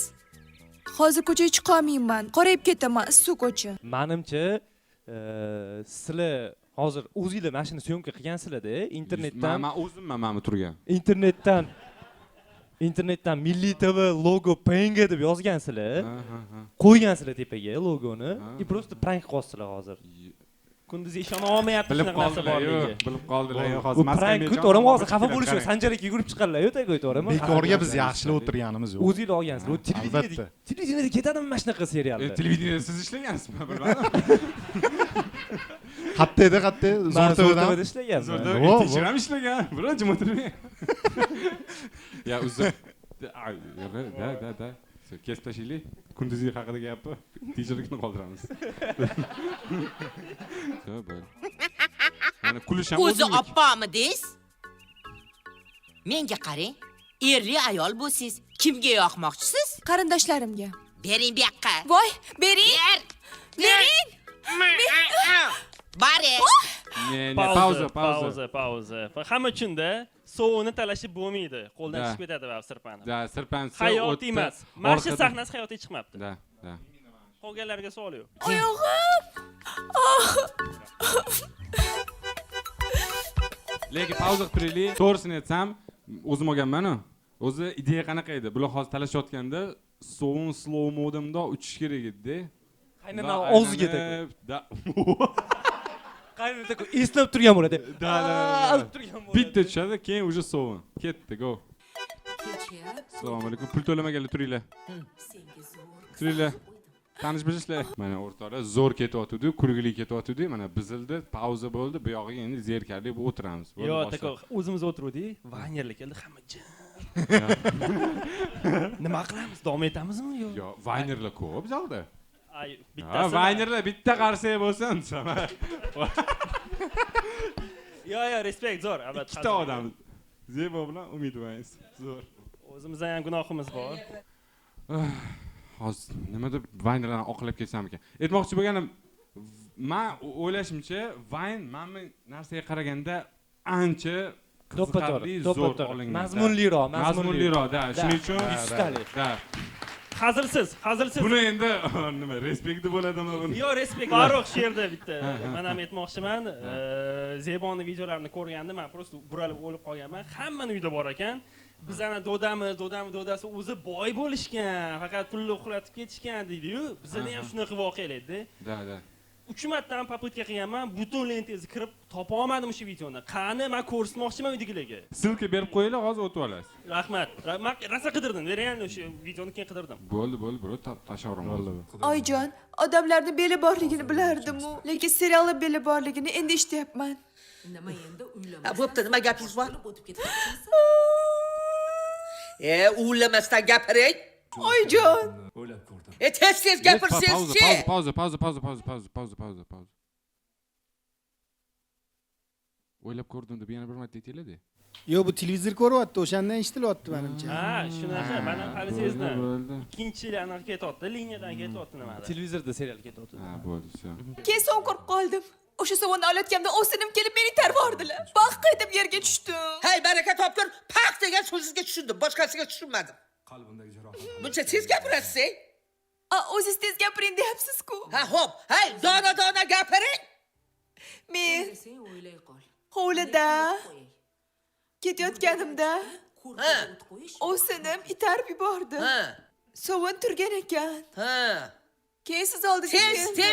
Hozir ko'chaga chiqa olmayman. Qorayib ketaman, issiq ko'cha. Menimcha, sizlar hozir o'zingizlar mashina syomka qilgansizlar-da, internetdan. Men o'zimman mana turgan. Internetdan Milliy TV logo PNG deb yozgansizlar. Qo'ygansizlar tepaga logoni. И просто prank qilyapsizlar hozir. Kunduz ishona olmayapti Bilib shunaqa narsa borligiga. Bilib qoldilar hozir. Prank to'g'rimi hozir xafa bo'lishib, Sanjar aka yugurib chiqqanlar-yu, to'g'rimi? Bekorga biz yaxshilab o'tirganimiz yo'q. O'zingizlar olgansizlar. Televideniyada ketadimi mana shunaqa seriallar? Televideniyada siz ishlagansizmi? Bilmadim. Qayerda qayerda? Zo'rtavada ishlaganman. Zo'rda tekshiruv ham ishlagan. Biroq jim o'tirmang. Ya uzr. Da. Kesib tashlaylik. Kunduzi haqida gapni tekshiruvni qoldiramiz. Mana kulish ham O'zi oppoqmidingiz? Menga qarang. Erli ayol bo'lsiz, kimga yoqmoqchisiz? Qarindoshlarimga. Bering bu yoqqa. Voy, bering. Bering. Bari. Pauza. Hamma uchunda sovuni talashib bo'lmaydi. Qo'ldan chiqib ketadi va sirpani. Da, sirpansa Hayotiy emas. Mana shu sahnasi hayotiy chiqmabdi. Da. Qolganlarga savol yo'q. Oyog'im. Lekin pauza qilib turaylik. To'g'risini aytsam, o'zim olganman-ku. O'zi ideya qanaqa edi? Bular hozir talashayotganda sovun slow modemda uchish kerak edi-da. Qaynana og'ziga tegdi. Da. Qaynana eslab turgan bo'ladi. Da. Bitta tushadi, keyin уже sovun. Ketdi, go. Assalomu alaykum. Pul to'lamaganlar turinglar. Turinglar. Tanish bilishlar. Mana o'rtoqlar zo'r ketyotdi, kurgilik ketyotdi. Mana bizildi, pauza bo'ldi. Bu yog'iga endi zerkarli bo'lib o'tiramiz. Yo'q, taka o'zimiz o'tirdik, vaynerlik keldi, hamma jim. Nima qilamiz? Davom etamizmi yo'q? Yo'q, vaynerlar ko'p zalda. Ay, bittasi. Vaynerlar bitta qarsak bo'lsin. Yo'q, respekt zo'r, albatta. Ikkita odam. Zebo bilan Umidvays. Zo'r. O'zimizda ham gunohimiz bor. Hozir nima deb Vaynerlarni oqlab ketsam ekan. Aytmoqchi bo'lganim, men o'ylashimcha, Vayn mana bu narsaga qaraganda ancha qiziqarli, zo'r olingan. Mazmunliroq, da. Shuning uchun da. Hazilsiz. Buni endi nima, respekt bo'ladimi buni? Yo'q, respekt. Farruh she'rda bitta. Men ham aytmoqchiman, Zeboni videolarini ko'rganda men просто buralib o'lib qolganman. Hammani uyda bor ekan. Bizani dodasi o'zi boy bo'lishgan, faqat pulni uxlatib ketishgan deydi-yu. Bizda ham shunaqa voqealar-da. Da. 3 martadan popyutka qilganman, butun lentangizni kirib topa olmadim o'sha videoni. Qani, men ko'rsatmoqchiman uydagilarga. Silka berib qo'yinglar, hozir o'tib olasiz. Rahmat. Men rosa qidirdim, real o'sha videoni keyin qidirdim. Bo'ldi, bro, tashavvurim bo'ldi. Oyjon, odamlarning beli borligini bilardim-u, lekin serialda beli borligini endi eshityapman. Nima endi o'ylama. Bo'pti, nima gapingiz bor? O'ylamasdan gapiring. Oyjon. O'ylab ko'rdim. Tez gapirsangiz-chi. Pauza. O'ylab ko'rdim deb yana bir marta aytinglar-da. Yo'q, bu televizor ko'ryapti, o'shandan eshitilyapti menimcha. Ha, shunaqa. Mana hali sezdim. Ikkinchi anaqa ketyapti, liniyadan ketyapti nimada. Televizorda serial ketyapti. Ha, bo'ldi, shu. Keyin sovuq ko'rib qoldim. O'sha sovunni olayotganda o'sinim kelib meni tarvordilar. Baq etib yerga tushdim. Hey, baraka topgur, pak degan so'zingizga tushundim, boshqasiga tushunmadim. Qalbimdagi jarohat. Buncha tez gapirasiz? O'zingiz tez gapiring deyapsiz-ku. Ha, xo'p. Hey, dona gapiring. Men hovlida ketayotganimda o'sinim itarib yubordi. Sovun turgan ekan. Keyin siz oldingizga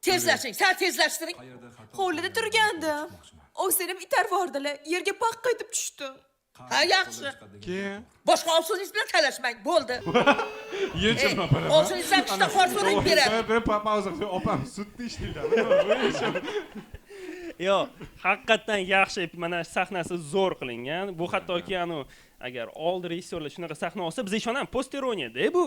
Tezlashing, sal tezlashtiring. Hovlida turgandim. O'sinim itarib yubordilar, yerga paq etib tushdim. Ha, yaxshi. Keyin Boshqa ovsiningiz bilan talashmang, bo'ldi. Yechim operaman. Ovsiningizdan ikkita xorso'rang beradi. Bir pauza qilib, opam sutni ishlaydi. Yo'q, haqiqatan yaxshi, mana sahnasi zo'r qilingan. Bu hattoki agar old rejissyorlar shunaqa sahna olsa, biz ishonamiz, posteroniyada bu.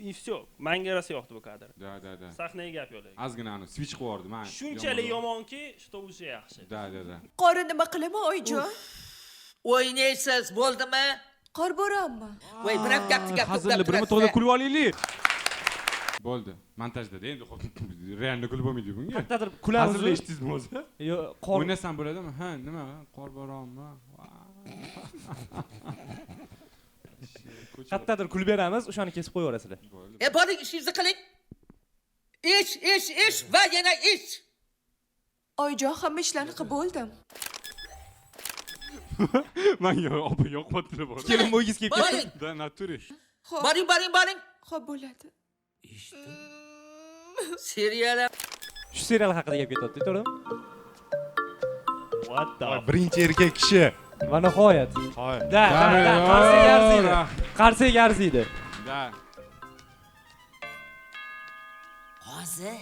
И всё, menga rosa yoqdi bu kadr. Da. Sahnaga gap yo'q. Ozgina switch qilib men. Shunchalik yomonki, что уже yaxshi. Da. Qori nima qilaman, oyjon? O'ynaysiz, bo'ldimi? Qor borammi? Voy, bir gapni gap Hazırlı bir to'g'ri kulib olaylik. Bo'ldi. Montajda endi realni kulib bo'lmaydi bunga. Qattiqdir kulamiz. Hazırlı eshitdingizmi o'zi? Yo'q, qor. O'ynasam bo'ladimi? Ha, nima? Qor borami? Qattiqdir kulib beramiz, o'shani kesib qo'yaverasizlar. Boring, ishingizni qiling. Ish va yana ish. Oyjon, hamma ishlarni qilib bo'ldim. Menga opa yo'qotdi bor. Kelin bo'yingiz kelib ketdi. Da, naturi. Boring. Xo'p, bo'ladi. Serial. Shu serial haqida gap ketyapti, to'g'rimi? What the? Birinchi erkak kishi. Va nihoyat. Da. Qarsak arziydi. Da. Hozir.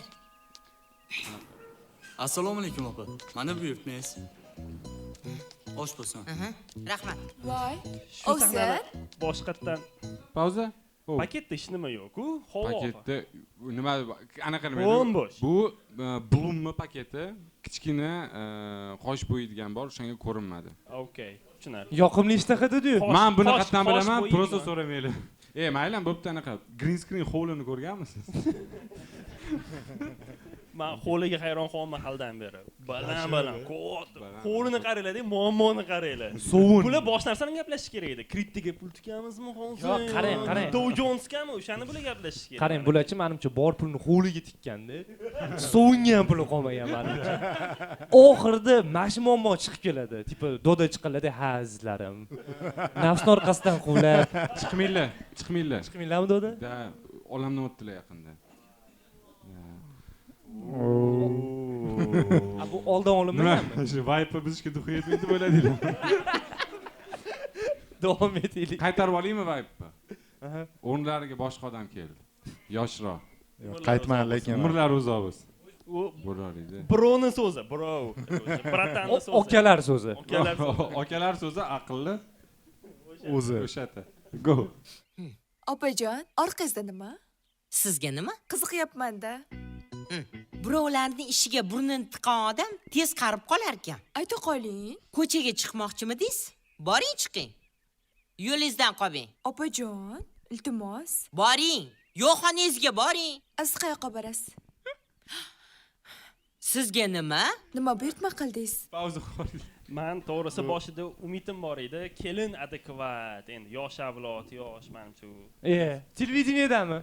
Assalomu alaykum opa. Mana buyurtmangiz. Osh bo'lsin. Rahmat. Voy. Shu Ovsin. sahnada boshqatdan Pauza. paketda hech nima yo'q-ku. Havo. Paketda nima anaqa nima Bo'm-bo'sh. bu Bloom'ni paketi kichkina qosh bo'yaydigan bor, o'shanga ko'rinmadi. Okay, tushunarli. Yoqimli ishtaha-ku. Men buni qatdan bilaman, prosta so'ramaylar. Mayli, bo'pti anaqa green screen hovlini ko'rganmisiz? Men hovliga hayron qolman haldan beri. Baland, hovlini qaranglar, muammoni qaranglar. Sovun. Bular bosh narsani gaplashish kerak edi. Kritikaga pul tikamizmi hozir? Yo'q, qarang. Dow Jones'gami o'shani bular gaplashish kerak. Qarang, bularchi menimcha bor pulni hovliga tikkanda, sovunga ham puli qolmagan menimcha. Oxirida mana muammo chiqib keladi. Tipo doda chiqiladi, ha azizlarim. Nafsni orqasidan quvlab, Chiqmanglarmi doda? Da, olamdan o'tdilar yaqinda. Bu oldin olinmaganmi? Shu vibe bizga duxu yetmaydi bo'ladinglar. Davom etaylik. Qaytarib olaymi vibe? O'rnlariga boshqa odam keldi. Yoshroq. Qaytman lekin. Umrlari uzoq bo'lsin. U bo'lardi. Broni so'zi, bro. Bratanni so'zi. Okalar so'zi. Okalar so'zi aqlli. O'zi. O'shata. Go. Opajon, orqangizda nima? Sizga nima? Qiziqyapman-da. Birovlarning ishiga burnini tiqqan odam tez qarib qolar ekan. Ayta qoling. Ko'chaga chiqmoqchimidingiz? Boring chiqing. Yo'lingizdan qolmang. Opajon, iltimos. Boring. Yo'qxonangizga boring. Siz qayoqqa borasiz? Sizga nima? Nima buyurtma qildingiz? Pauza qo'ying. Men to'g'risi boshida umidim bor edi. Kelin adekvat, endi yosh avlod, yosh menimcha. Televideniyedami?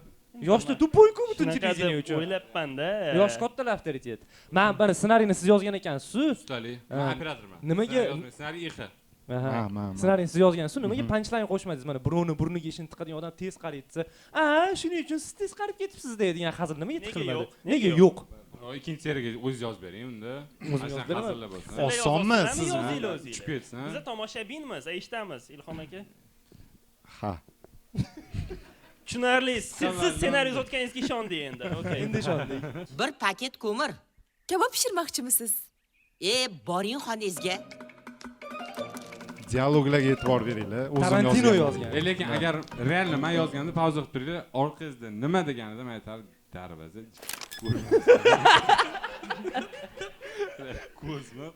Yoshda tupoy-ku butun televideniya uchun. O'ylabman-da. Yosh katta avtoritet. Men bir ssenariyni siz yozgan ekansiz. Ustali. Men operatorman. Nimaga? Ssenariy ixi. Ssenariyni siz yozgansiz. Nimaga punchline qo'shmadingiz? Mana birovni burniga ishini tiqadigan odam tez qaraytsa, shuning uchun siz tez qarib ketibsiz degan hazil nimaga tiqilmadi? Nega yo'q? Ikkinchi seriyaga o'zingiz yozib bering unda. O'zingiz yozib beraman. Osonmi siz? Tushib ketsin. Biz tomoshabinmiz, eshitamiz, Ilhom aka. Ha. Tushunarli. Siz ssenariy yozganingizga ishondik endi. Okay, endi ishondik. Bir paket ko'mir. Kabob pishirmoqchimisiz? Boring xonangizga. Dialoglarga e'tibor beringlar. Tarantino yozgan. Lekin agar realni men yozganda pauza qilib turinglar, orqangizda nima deganida men aytar darvaza. Ko'zmi?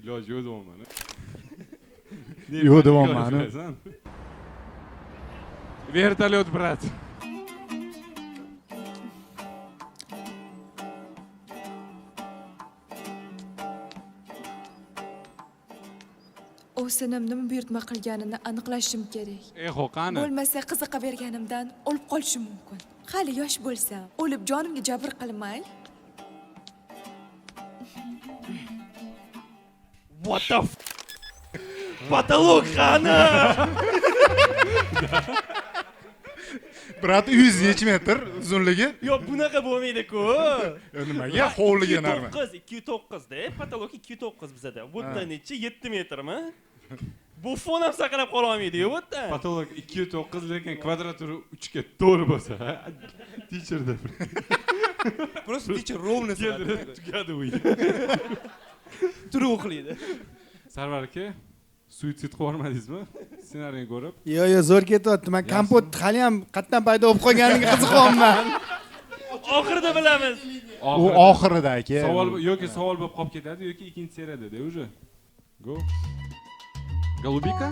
Iloji yo'q deyapman. Yo'q deyapman. Vertolyot, brat. O'sinim nima buyurtma qilganini aniqlashim kerak. Qani? Bo'lmasa qiziqa berganimdan o'lib qolishim mumkin. Hali yosh bo'lsam, o'lib jonimga jabr qilmang. What the Patolog qani? Brat 100 metr uzunligi. Yo'q, bunaqa bo'lmaydi-ku. Nimaga hovliga narmi? 209 da, patolog 209 bizada. Bu yerda necha 7 metrmi? Bu fon ham saqlab qola olmaydi-ku bu yerda. Patolog 209 lekin kvadratura 3 ga to'g'ri bo'lsa, teacherda. Просто teacher ровно tugadi u. Turib o'qiydi. Sarvar aka, suitsid qilib olmadingizmi? Ssenariyni ko'rib. Yo'q, zo'r ketyapti. Men kompot hali ham qatdan paydo bo'lib qolganiga qiziqyapman. Oxirida bilamiz. U oxirida aka. Savol yoki savol bo'lib qolib ketadi yoki ikkinchi seriyada уже. Go. Голубика?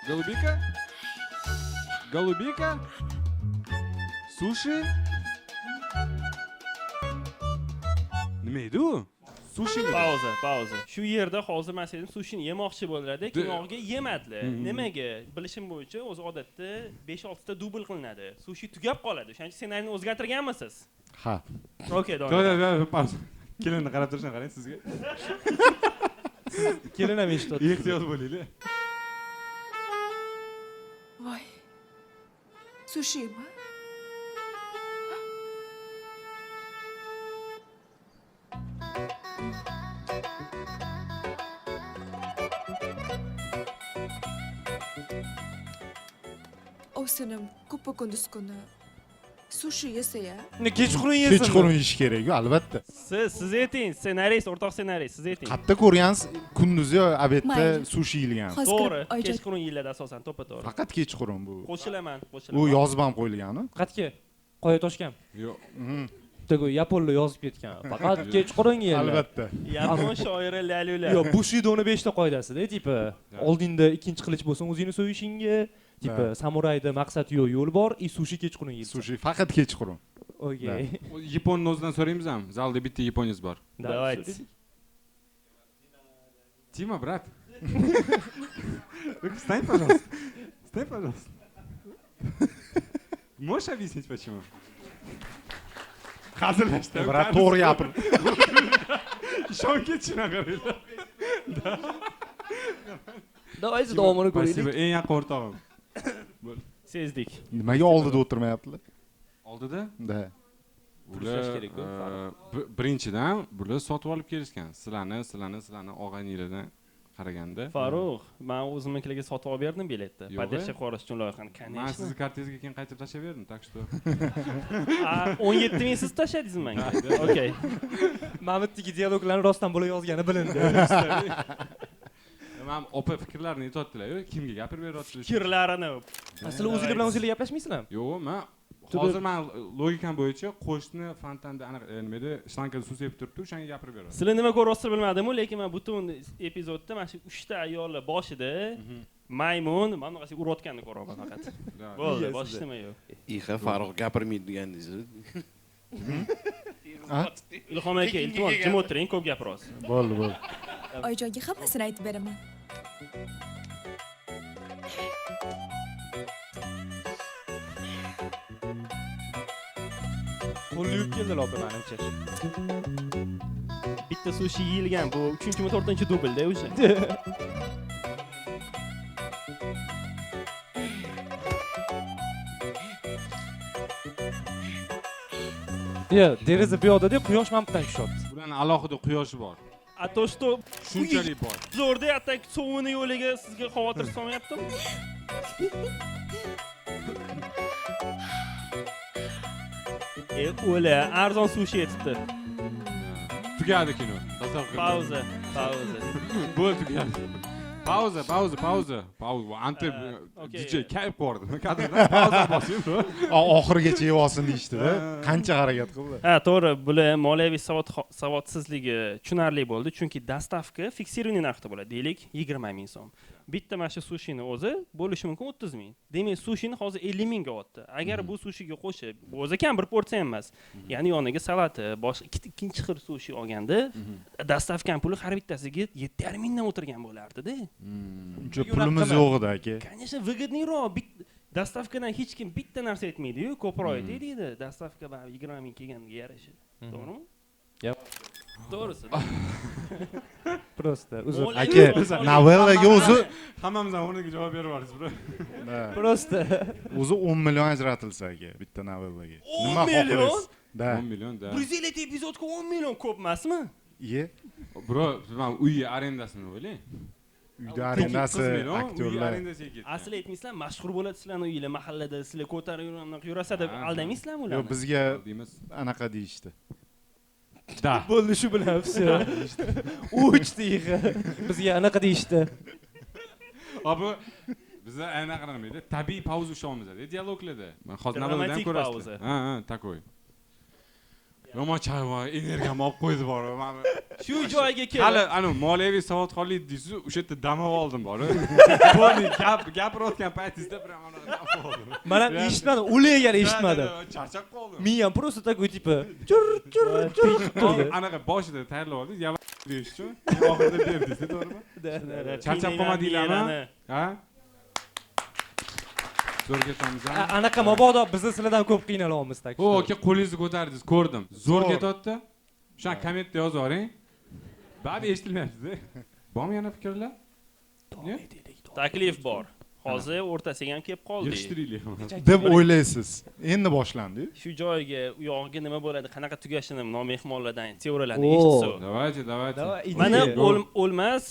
Голубика? Голубика? Суши? Nima edi u? Sushi. Pauza. Shu yerda hozir men sizdan sushini yemoqchi bo'ladi, kinoga yemadilar. Nimaga? Bilishim bo'yicha o'zi odatda 5-6 ta dubl qilinadi. Sushi tugab qoladi. O'shaning ssenariyni o'zgartirganmisiz? Ha. Okay, Pauza. Kelinni qarab turishni qarang sizga. Kelin ham eshitdi. Ehtiyot bo'linglar. Voy. Sushimi? ovsinim ko'ppa kunduz kuni sushi yesa-ya. Kechqurun yesin. Kechqurun yeyish kerak-ku, albatta. Siz ayting, ssenariyst, o'rtoq ssenariyst, siz ayting. Qayerda ko'rgansiz kunduzi obedda Mayli. sushi yeyilgan? To'g'ri, kechqurun yeyiladi asosan, to'ppa-to'g'ri. Faqat kechqurun bu. Qo'shilaman. U yozib ham qo'yilgan-ku. Qatga? Qoya toshgan. Yo'q. Bitta yaponlar yozib ketgan. Faqat kechqurun yeyiladi. Albatta. Yapon shoiri Lalula. Yo'q, Bushidoning 5 ta qoidasida, tipi, oldingda ikkinchi qilich bo'lsin, o'zingni so'yishingga, tipi, samurayda maqsad yo'q, yo'l bor, sushi kechqurun yeyiladi. Sushi faqat kechqurun. Okey. Yaponni o'zidan so'raymiz ham. Zalda bitta yaponiz bor. Давайте. Тима, брат. Встань, пожалуйста. Встань, пожалуйста. Можешь объяснить, почему? Hazırlaştı. Brat to'g'ri gapir. Ishonch ketishini qaranglar. Давайте davomini ko'raylik. Spasibo, eng yaqin o'rtog'im. Sezdik. Nimaga oldida o'tirmayaptilar? Oldida? Da. Pullashish kerak-ku. Birinchidan bular sotib olib kelishgan. Sizlarni og'ayninglardan qaraganda. Farruh, men o'zimnikilarga sotib olib berdim biletni. Podдержка qilish uchun loyihani. Men sizni kartangizga keyin qaytarib tashlab berdim, так что. 17 ming siz tashladingizmi menga? Okey. Mamutdagi dialoglarni rostdan bo'la yozgani bilindi. Men opa fikrlarini aytadilar-ku, kimga gapirib beryapsiz? Fikrlarini. Sizlar o'zinglar bilan o'zinglar gaplashmaysizlarmi? Yo'q, men hozir men logikam bo'yicha qo'shni fontanda aniq nima edi, shlankada suv sepib turibdi, o'shanga gapirib beraman. Sizlar nima ko'ryapsiz bilmadim-ku, lekin men butun epizodda mana shu 3 ta ayollar boshida maymun mana bunaqasi urayotganini ko'raman faqat. Bo'ldi, boshqa nima yo'q. Ixa Farruh gapirmaydi deganingiz. Ilhom aka, iltimos jim o'tiring, ko'p gapiryapsiz. Bo'ldi. Oyijonga hammasini aytib beraman. Qo'lni yuvib keldilar opa menimcha. Bitta sushi yeyilgan, bu 3-mi 4-chi dublda o'sha. Yo'q, deraza bu yoqda deb quyosh mamutdan tushyapti. Bularning alohida quyoshi bor. A to что Shunchalik bor. Zo'rda atak suvini yo'liga sizga xavotir solmayaptimi? O'la, arzon sushi yetibdi. Tugadi kino. Pauza. Bo'ldi, tugadi. Pauza. Antib DJ kayf bordi. Kadrdan pauza bosing. Oxirigacha yeb olsin deyishdi-da. Qancha harakat qildi. Ha, to'g'ri, bular moliyaviy savodsizligi tushunarli bo'ldi, chunki dastavka fiksirованный narxda bo'ladi. Deylik, 20 ming so'm. Bitta mana shu sushini o'zi bo'lishi mumkin 30 ming. Demak, sushini hozir 50 mingga otdi. Agar bu sushiga qo'shib, o'zi kam bir porsiya emas. Ya'ni yoniga salati, boshqa ikkinchi xil sushi olganda, dastavkan puli har bittasiga 7,5 mingdan o'tirgan bo'lardi-da. Uncha pulimiz yo'q edi aka. Конечно, выгодныйroq. Dastavkadan hech kim bitta narsa aytmaydi-yu, ko'proq aytaydi. Dastavka 20 ming kelganiga yarasha. To'g'rimi? Yep. To'g'risi. Просто uzr. Aka, novellaga o'zi hammamizdan o'rniga javob berib yuborasiz, bro. Просто o'zi 10 million ajratilsa aka bitta novellaga. 10 million? Da. 10 million da. 150 epizodga 10 million ko'p emasmi? Iye. Bro, men uy arendasini o'ylang. Uyda arendasi, aktyorlar. Asli aytmaysizlar, mashhur bo'ladi sizlarning uyinglar, mahallada sizlar ko'tarib yurasa deb aldamaysizlarmi ularni? Yo'q, bizga anaqa deyishdi. Da. bo'ldi shu bilan все. Uchdi ixa. Bizga anaqa deyishdi. Abi bizda anaqa qilmaydi. Tabiiy pauza ushlaymiz-da, dialoglarda. Men hozir navbatdan ko'rasiz. Ha, takoy. Yomon chayvoy, energiyam olib qo'ydi bor. Shu joyga kelib. Hali ana moliyaviy savodxonlik deysiz, o'sha yerda damab oldim bor. Bo'ldi, gapirayotgan paytingizda bir mana damab oldim. Men ham eshitmadim, o'laygan eshitmadim. Charchab qoldim. Miyam просто такой типа chur. Anaqa boshida tayyorlab oldik, yava deyish uchun. Oxirida berdingiz, to'g'rimi? Charchab qolmadinglarmi? Ha? Zo'r ketamiz. Anaqa mabodo biz sizlardan ko'p qiynalamiz tak. O, aka qo'lingizni ko'tardingiz, ko'rdim. Zo'r ketyapti. O'sha kommentda yozib yuboring. Ba'zi eshitilmayapti. Bormi yana fikrlar? Taklif bor. Hozir o'rtasiga ham kelib qoldik. Yig'ishtiraylik. deb o'ylaysiz. Endi boshlandi. Shu joyga u yog'iga nima bo'ladi, qanaqa tugashini nomehmonlardan teoriyalarni eshitsa. Давайте. Mana o'lmas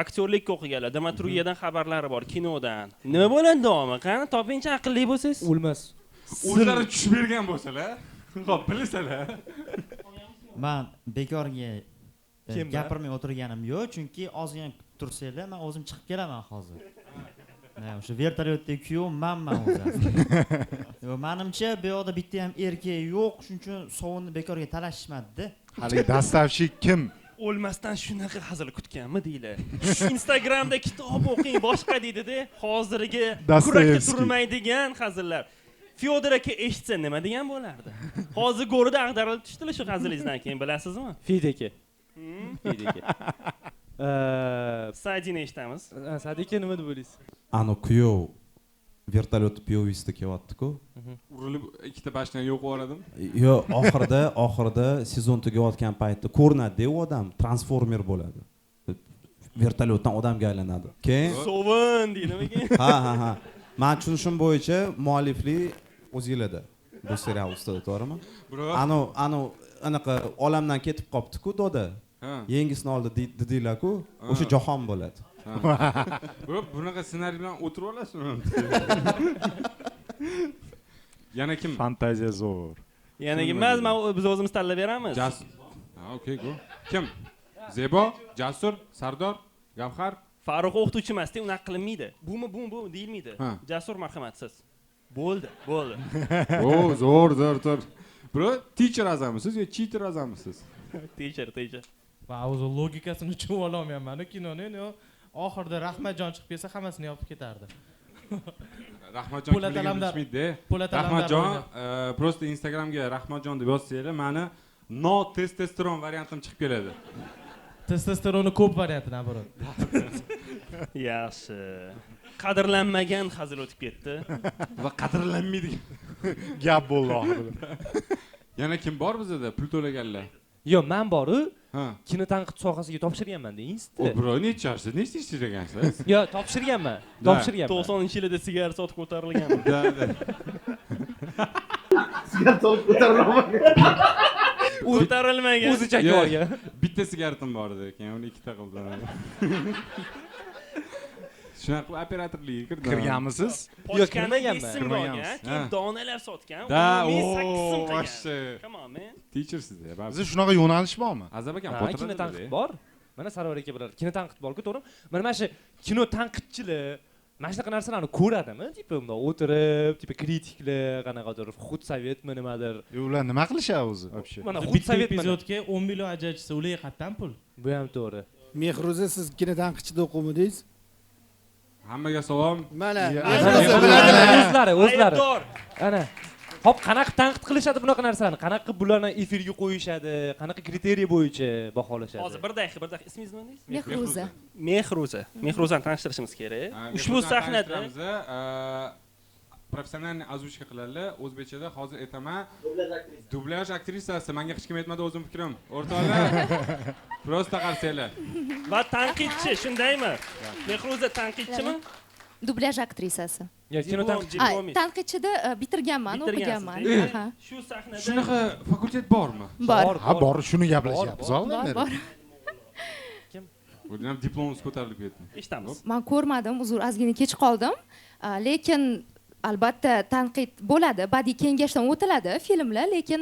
aktyorlikka o'qiganlar, dramaturgiyadan xabarlari bor, kinodan. Nima bo'ladi davomi? Qani topingchi aqlli bo'lsangiz. O'lmas. O'zlari tushib bergan bo'lsalar, xo'p, bilsalar. Men bekorga gapirmay o'tirganim yo'q, chunki ozgina kutib tursanglar, men o'zim chiqib kelaman hozir. O'sha vertolyotdagi kuyov manman o'zi. Menimcha bu yoqda bitta ham erkak yo'q, shuning uchun sovunni bekorga talashishmadi-da. Hali dastavshik kim? O'lmasdan shunaqa hazil kutganmi deylar. Instagramda kitob o'qing boshqa deydi-da, hozirgi kurakda turmaydigan hazillar. Fyodor aka eshitsa nima degan bo'lardi? Hozir go'rida ag'darilib tushdilar shu hazilingizdan keyin, bilasizmi? Fideke. Fideke. Sadini eshitamiz. Sadika nima deb o'ylaysiz? Ano kuyov vertolyot piyovista kelyapti-ku. Urilib ikkita bashdan yo'q qo'yardim. Yo'q, oxirida sezon tugayotgan paytda ko'rinadi u odam, transformer bo'ladi. Vertolyotdan odamga aylanadi. Keyin sovun deydimi? Ha. Men tushunishim bo'yicha mualliflik o'zinglarda bu serial ustida, to'g'rimi? Ano anaqa olamdan ketib qopti-ku doda. Yangisini oldi dedinglar-ku, o'sha jahon bo'ladi. Bunaqa ssenariy bilan o'tirib olasizmi? Yana kim? Fantaziya zo'r. Yana kim? Biz o'zimiz tanlab beramiz. Okey, go. Kim? Zebo, Jasur, Sardor, Gavhar. Farruh o'qituvchi emas, unaqa qilinmaydi. Bumi deyilmaydi. Jasur marhamatsiz. Bo'ldi. Zo'r. Bro, teacher azamisiz yo cheater azamisiz? Teacher. Va o'zi logikasini tushunib olmayapman kinoni. Oxirida Rahmatjon chiqib kelsa hammasini yopib ketardi. Rahmatjon bilishmaydi. Rahmatjon просто Instagramga Rahmatjon deb yozsanglar, meni no testosteron variantim chiqib keladi. Testosteronni ko'p varianti naborot. Yaxshi. Qadrlanmagan hazil o'tib ketdi. Va qadrlanmaydi. Gap bo'ldi oxirida. Yana kim bor bizda pul to'laganlar? Yo'q, men boru kino tanqid sohasiga topshirganman-da, institutda. O bro, nechta ishlagansiz? Yo'q, topshirganman. 90-yilda sigara sotib ko'tarilgan. Sigara sotib ko'tarilmagan. Ko'tarilmagan. O'zi chakib olgan. Bitta sigaretim bor edi, keyin uni ikkita qildim. Shunaqa qilib operatorlikka kirdim. Kirganmisiz? Yo'q, kirmaganman. Keyin donalar sotgan. Da, voshshi. Come on, man. Teacher sizda. Bizda shunaqa yo'nalish bormi? Azab akam kino tanqid bor. Mana Sarvar aka bilan kino tanqid bor-ku, to'g'rimi? Mana shu kino tanqidchilar mana shunaqa narsalarni ko'radimi? Tipa bunday o'tirib, tipa kritiklar, qanaqadir xudsovetmi nimadir. Ular nima qilishadi o'zi? Mana xudsovet epizodga 10 million ajratsa, ularga qatdan pul. Bu ham to'g'ri. Mehruza, siz kino tanqidchida o'qimidingiz? Hammaga salom. Mana o'zlari. Ana. Hop, qanaqa tanqid qilishadi bunaqa narsalarni? Qanaqa bularni efirga qo'yishadi? Qanaqa kriteriy bo'yicha baholashadi? Hozir bir daqiqa. Ismingiz nima deysiz? Mehruza. Mehruzani tanishtirishimiz kerak. Ushbu sahnada professional oзвучка qiladilar. O'zbekchada hozir aytaman. Dublyaj aktrisasi. Menga hech kim aytmadi o'zim fikrim. O'rtoqlar. Prosta qarsanglar. Va tanqidchi, shundaymi? Mehruza tanqidchimi? Dublyaj aktrisasi. Kino tanqidchida bitirganman, o'qiganman. Shu sahnada shunaqa fakultet bormi? Bor. Bor, shuni gaplashyapmiz. Bor. Kim? O'zim diplomingiz ko'tarilib ketdi. Eshitamiz. Men ko'rmadim, uzr, ozgina kech qoldim. Lekin albatta tanqid bo'ladi, badiiy kengashdan o'tiladi filmlar, lekin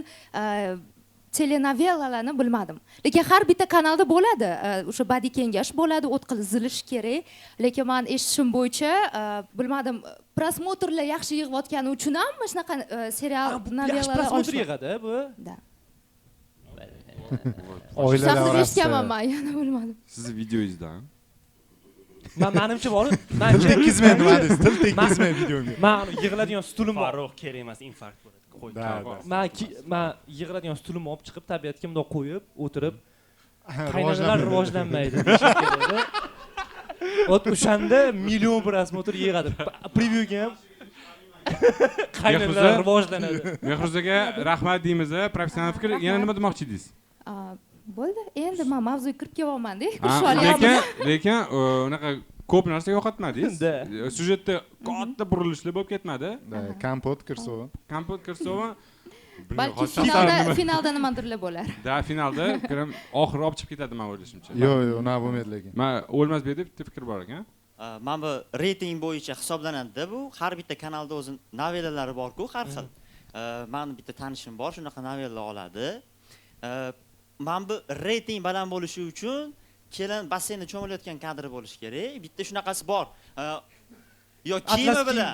telenovellalarni bilmadim. Lekin har bitta kanalda bo'ladi. O'sha badiiy kengash bo'ladi, o'tkazilishi kerak. Lekin men eshitishim bo'yicha bilmadim, prosmotrlar yaxshi yig'ayotgani uchun ham mana shunaqa serial novellalar prosmotr yig'adi bu. Da. Oilalar orasida. Eshitganman men, yana bilmadim. Sizni videoyingizdan. Menimcha bor. Tekizmay nima deysiz? Til tekizmay videomga. Men yig'iladigan stulim bor. Farruh kerak emas, infarkt bo'ladi. Men yig'iladigan stulimni olib chiqib, tabiatga bunday qo'yib, o'tirib, qaynonalar rivojlanmaydi. O'shanda million prosmotr yig'adi. Prevyuga ham qaynonalar rivojlanadi. Mehruzaga rahmat deymiz. Professional fikr. Yana nima demoqchi edingiz? Bo'ldi. Endi men mavzuga kirib kelyapman-da. Lekin unaqa ko'p narsa yo'qotmadingiz. Syujetda katta burilishlar bo'lib ketmadi. Kompot Kirsova. balki finalda nimadirlar bo'lar. Da finalda kirim oxiri olib chiqib ketadi men o'ylashimcha. Yo'q, unaqa bo'lmaydi lekin. Men O'lmasbekda bitta fikr bor ekan. Mana bu reyting bo'yicha hisoblanadi bu. Har bitta kanalda o'zi novellalari bor-ku, har xil. Meni bitta tanishim bor, shunaqa novella oladi. Mana bu reyting baland bo'lishi uchun kelin basseynda cho'milayotgan kadri bo'lishi kerak. Bitta shunaqasi bor. Yo kiyimi bilan,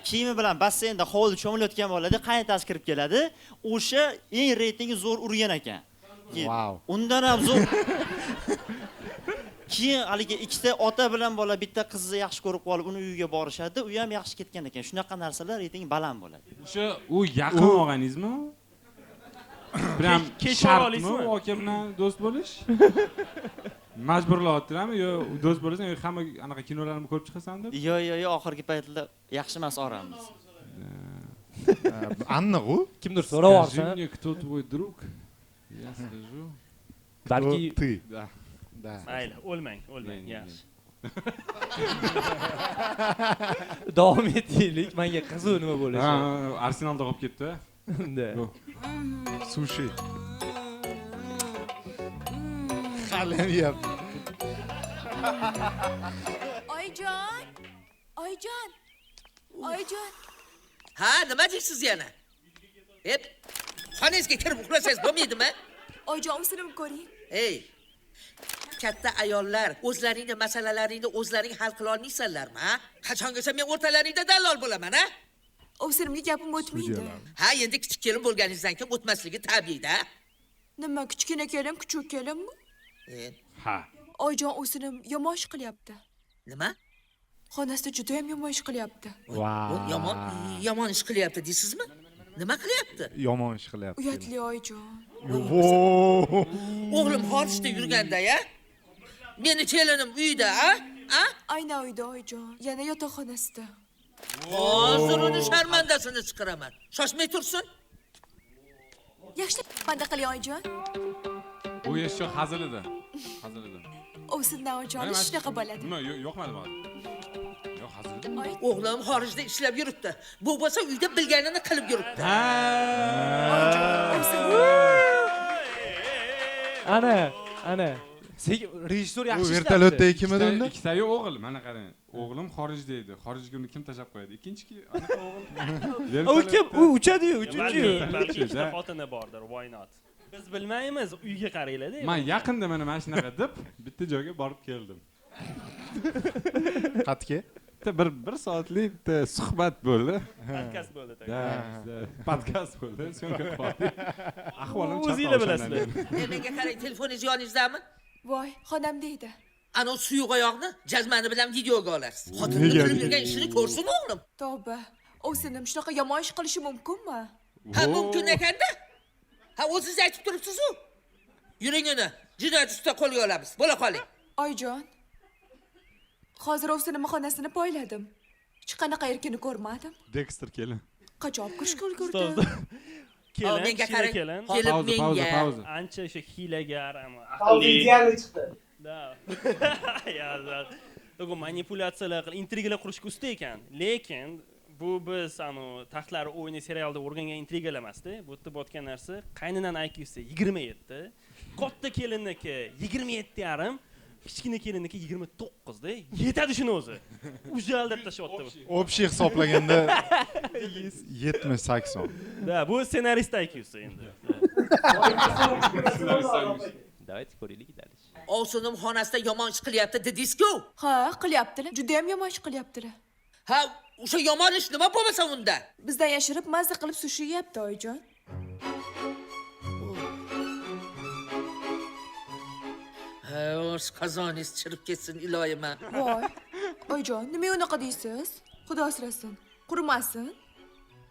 kiyimi bilan basseynda hovlida cho'milayotgan bo'ladi, qaynotasi kirib keladi. O'sha eng reytingi zo'r urgan ekan. Wow. Undan ham zo'r. Keyin haligi ikkita ota bilan bola bitta qizni yaxshi ko'rib qolib, uni uyiga borishadi, u ham yaxshi ketgan ekan. Shunaqa narsalar reyting baland bo'ladi. O'sha u yaqin olganingizmi? Biram shartmi aka bilan do'st bo'lish? Majburlayaptilarmi yo do'st bo'lasang hamma anaqa kinolarni ko'rib chiqasan deb? Yo'q, oxirgi paytlarda yaxshi emas oramiz. Aniq u. Kimdir so'rab olsa. Кто твой друг? Я скажу. Balki ты. Да. Mayli, o'lmang, yaxshi. Davom etaylik. Menga qiziq nima bo'lishi. Arsenalda qolib ketdi. Unda. Sushi. Halim yap. Oyjon. Ha, nima deysiz yana? Hep xonangizga kirib uxlasangiz bo'lmaydimi? Oyjon, o'zini ko'ring. Ey, katta ayollar o'zlaringning masalalaringni o'zlaring hal qila olmaysanlarmi, ha? Qachongacha men o'rtalaringda dallol bo'laman, ha? O'zirimga gapim o'tmaydi. Ha, endi kichik kelin bo'lganingizdan keyin o'tmasligi tabiiyda. Nima, kichkina kelin, kuchuk kelinmi? Ha. Oyjon, o'zinim yomon ish qilyapti. Nima? Xonasida juda ham yomon ish qilyapti. Yomon ish qilyapti deysizmi? Nima qilyapti? Yomon ish qilyapti. Uyatli oyijon. O'g'lim xorijda yurganda-ya? Meni kelinim uyda, ha? Aynan uyda oyijon, yana yotoqxonasida. Hozir uni sharmandasini chiqaraman. Shoshmay tursin. Yaxshi, qanday qiling oyijon? Bu eshcho hazil edi. O'zindan oyijon, shunaqa bo'ladi. Nima, yo'qmadi bana. Yo'q, hazil edi. O'g'lim xorijda ishlab yuribdi. Bu bo'lsa uyda bilganini qilib yuribdi. Ana. Sen rejissor yaxshi ishlabdi. U vertolyotda kim edi unda? Ikkitayu o'g'il, mana qarang. O'g'lim xorijda edi. Xorijga uni kim tashlab qo'yadi? Ikkinchi anaqa o'g'il. U kim? U uchadi-yu, uchinchi. Balki ikkita xotini bordir, why not? Biz bilmaymiz, uyga qaranglar-da. Men yaqinda mana shunaqa deb bitta joyga borib keldim. Qatga? Bir soatlik suhbat bo'ldi. Podkast bo'ldi. Podkast bo'ldi. Syomka qildik. Ahvolim chatoq. O'zinglar bilasizlar. Menga qarang, telefoningiz yoningizdami? Voy, xonamda edi. Ana suyuq oyoqni jazmani bilan videoga olasiz. Xotinning qilib yurgan ishini ko'rsin o'g'lim. Tavba. O'zinim shunaqa yomon ish qilishi mumkinmi? Ha, mumkin ekanda. Ha, o'zingiz aytib turibsiz-ku. Yuring uni. Jinoyat ustida qo'lga olamiz. Bo'la qoling. Oyjon. Hozir o'zinim xonasini poyladim. Hech qanaqa erkini ko'rmadim. Dexter kelin. Qachon kirishga ulgurdi? Kelin, menga qarang. kelin. Pauza. Ancha o'sha hiylagar, Pauza chiqdi. Da. Ya, to'g'ri manipulyatsiyalar qilib, intrigalar qurishga usta ekan. Lekin bu biz taxtlar o'yini serialda o'rgangan intrigalar emas-da. Bu yerda botgan narsa qayninan IQsi 27, katta kelinniki 27,5, kichkina kelinniki 29 da. Yetadi shuni o'zi. Ujaldab tashyapti bu. Общий hisoblaganda 70-80. Da, bu ssenarist IQsi endi. Давайте ko'raylik dalish. Ovsinim xonasida yomon ish qilyapti dedingiz-ku? Ha, qilyaptilar. Juda ham yomon ish qilyaptilar. Ha, o'sha yomon ish nima bo'lmasa unda? Bizdan yashirib mazza qilib sushi yeyapti oyijon. Ha, o'z qozoningiz chirib ketsin iloyim. Voy. Oyijon, nima unaqa deysiz? Xudo asrasin. Qurmasin.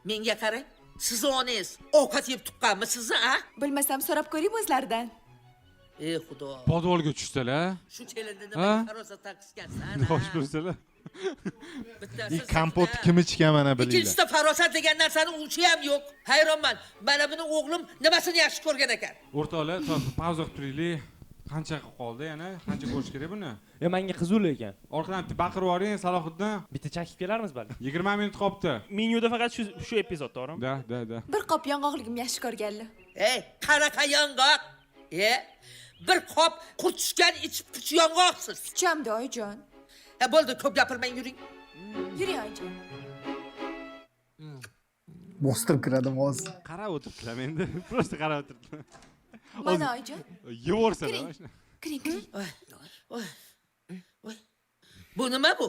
Menga qarang. Siz onangiz ovqat yeb tuqqanmisiz, ha? Bilmasam so'rab ko'ring o'zlaridan. Ey xudo. Podvolga tushsalar. Shu kelinni nima qarosat taqishgansan? Xo'sh ko'rsalar. И kompot kim ichgan mana bilinglar. Ikkinchisida farosat degan narsani uchi ham yo'q. Hayronman. Mana buni o'g'lim nimasini yaxshi ko'rgan ekan. O'rtoqlar, pauza qilib turaylik. qancha qilib qoldi yana? Qancha ko'rish kerak buni? Menga qiziq ekan. Orqadan baqirib yuboring, Salohiddin. Bitta chakib kelarmiz balki. 20 minut qolibdi. Menyuda faqat shu epizod, to'g'rimi? Da. Bir qop yong'oqligim yaxshi ko'rganlar. Qanaqa yong'oq? Bir qop qurt tushgan ichib puch yong'oqsiz. Ichamda oyijon. Bo'ldi, ko'p gapirmang, yuring. Yuring oyijon. Bostirib kiradim hozir. Qarab o'tiribdilar endi. Prosta qarab o'tiribdilar. Mana oyijon. Yevorsalar. Kiring. Bu nima bu?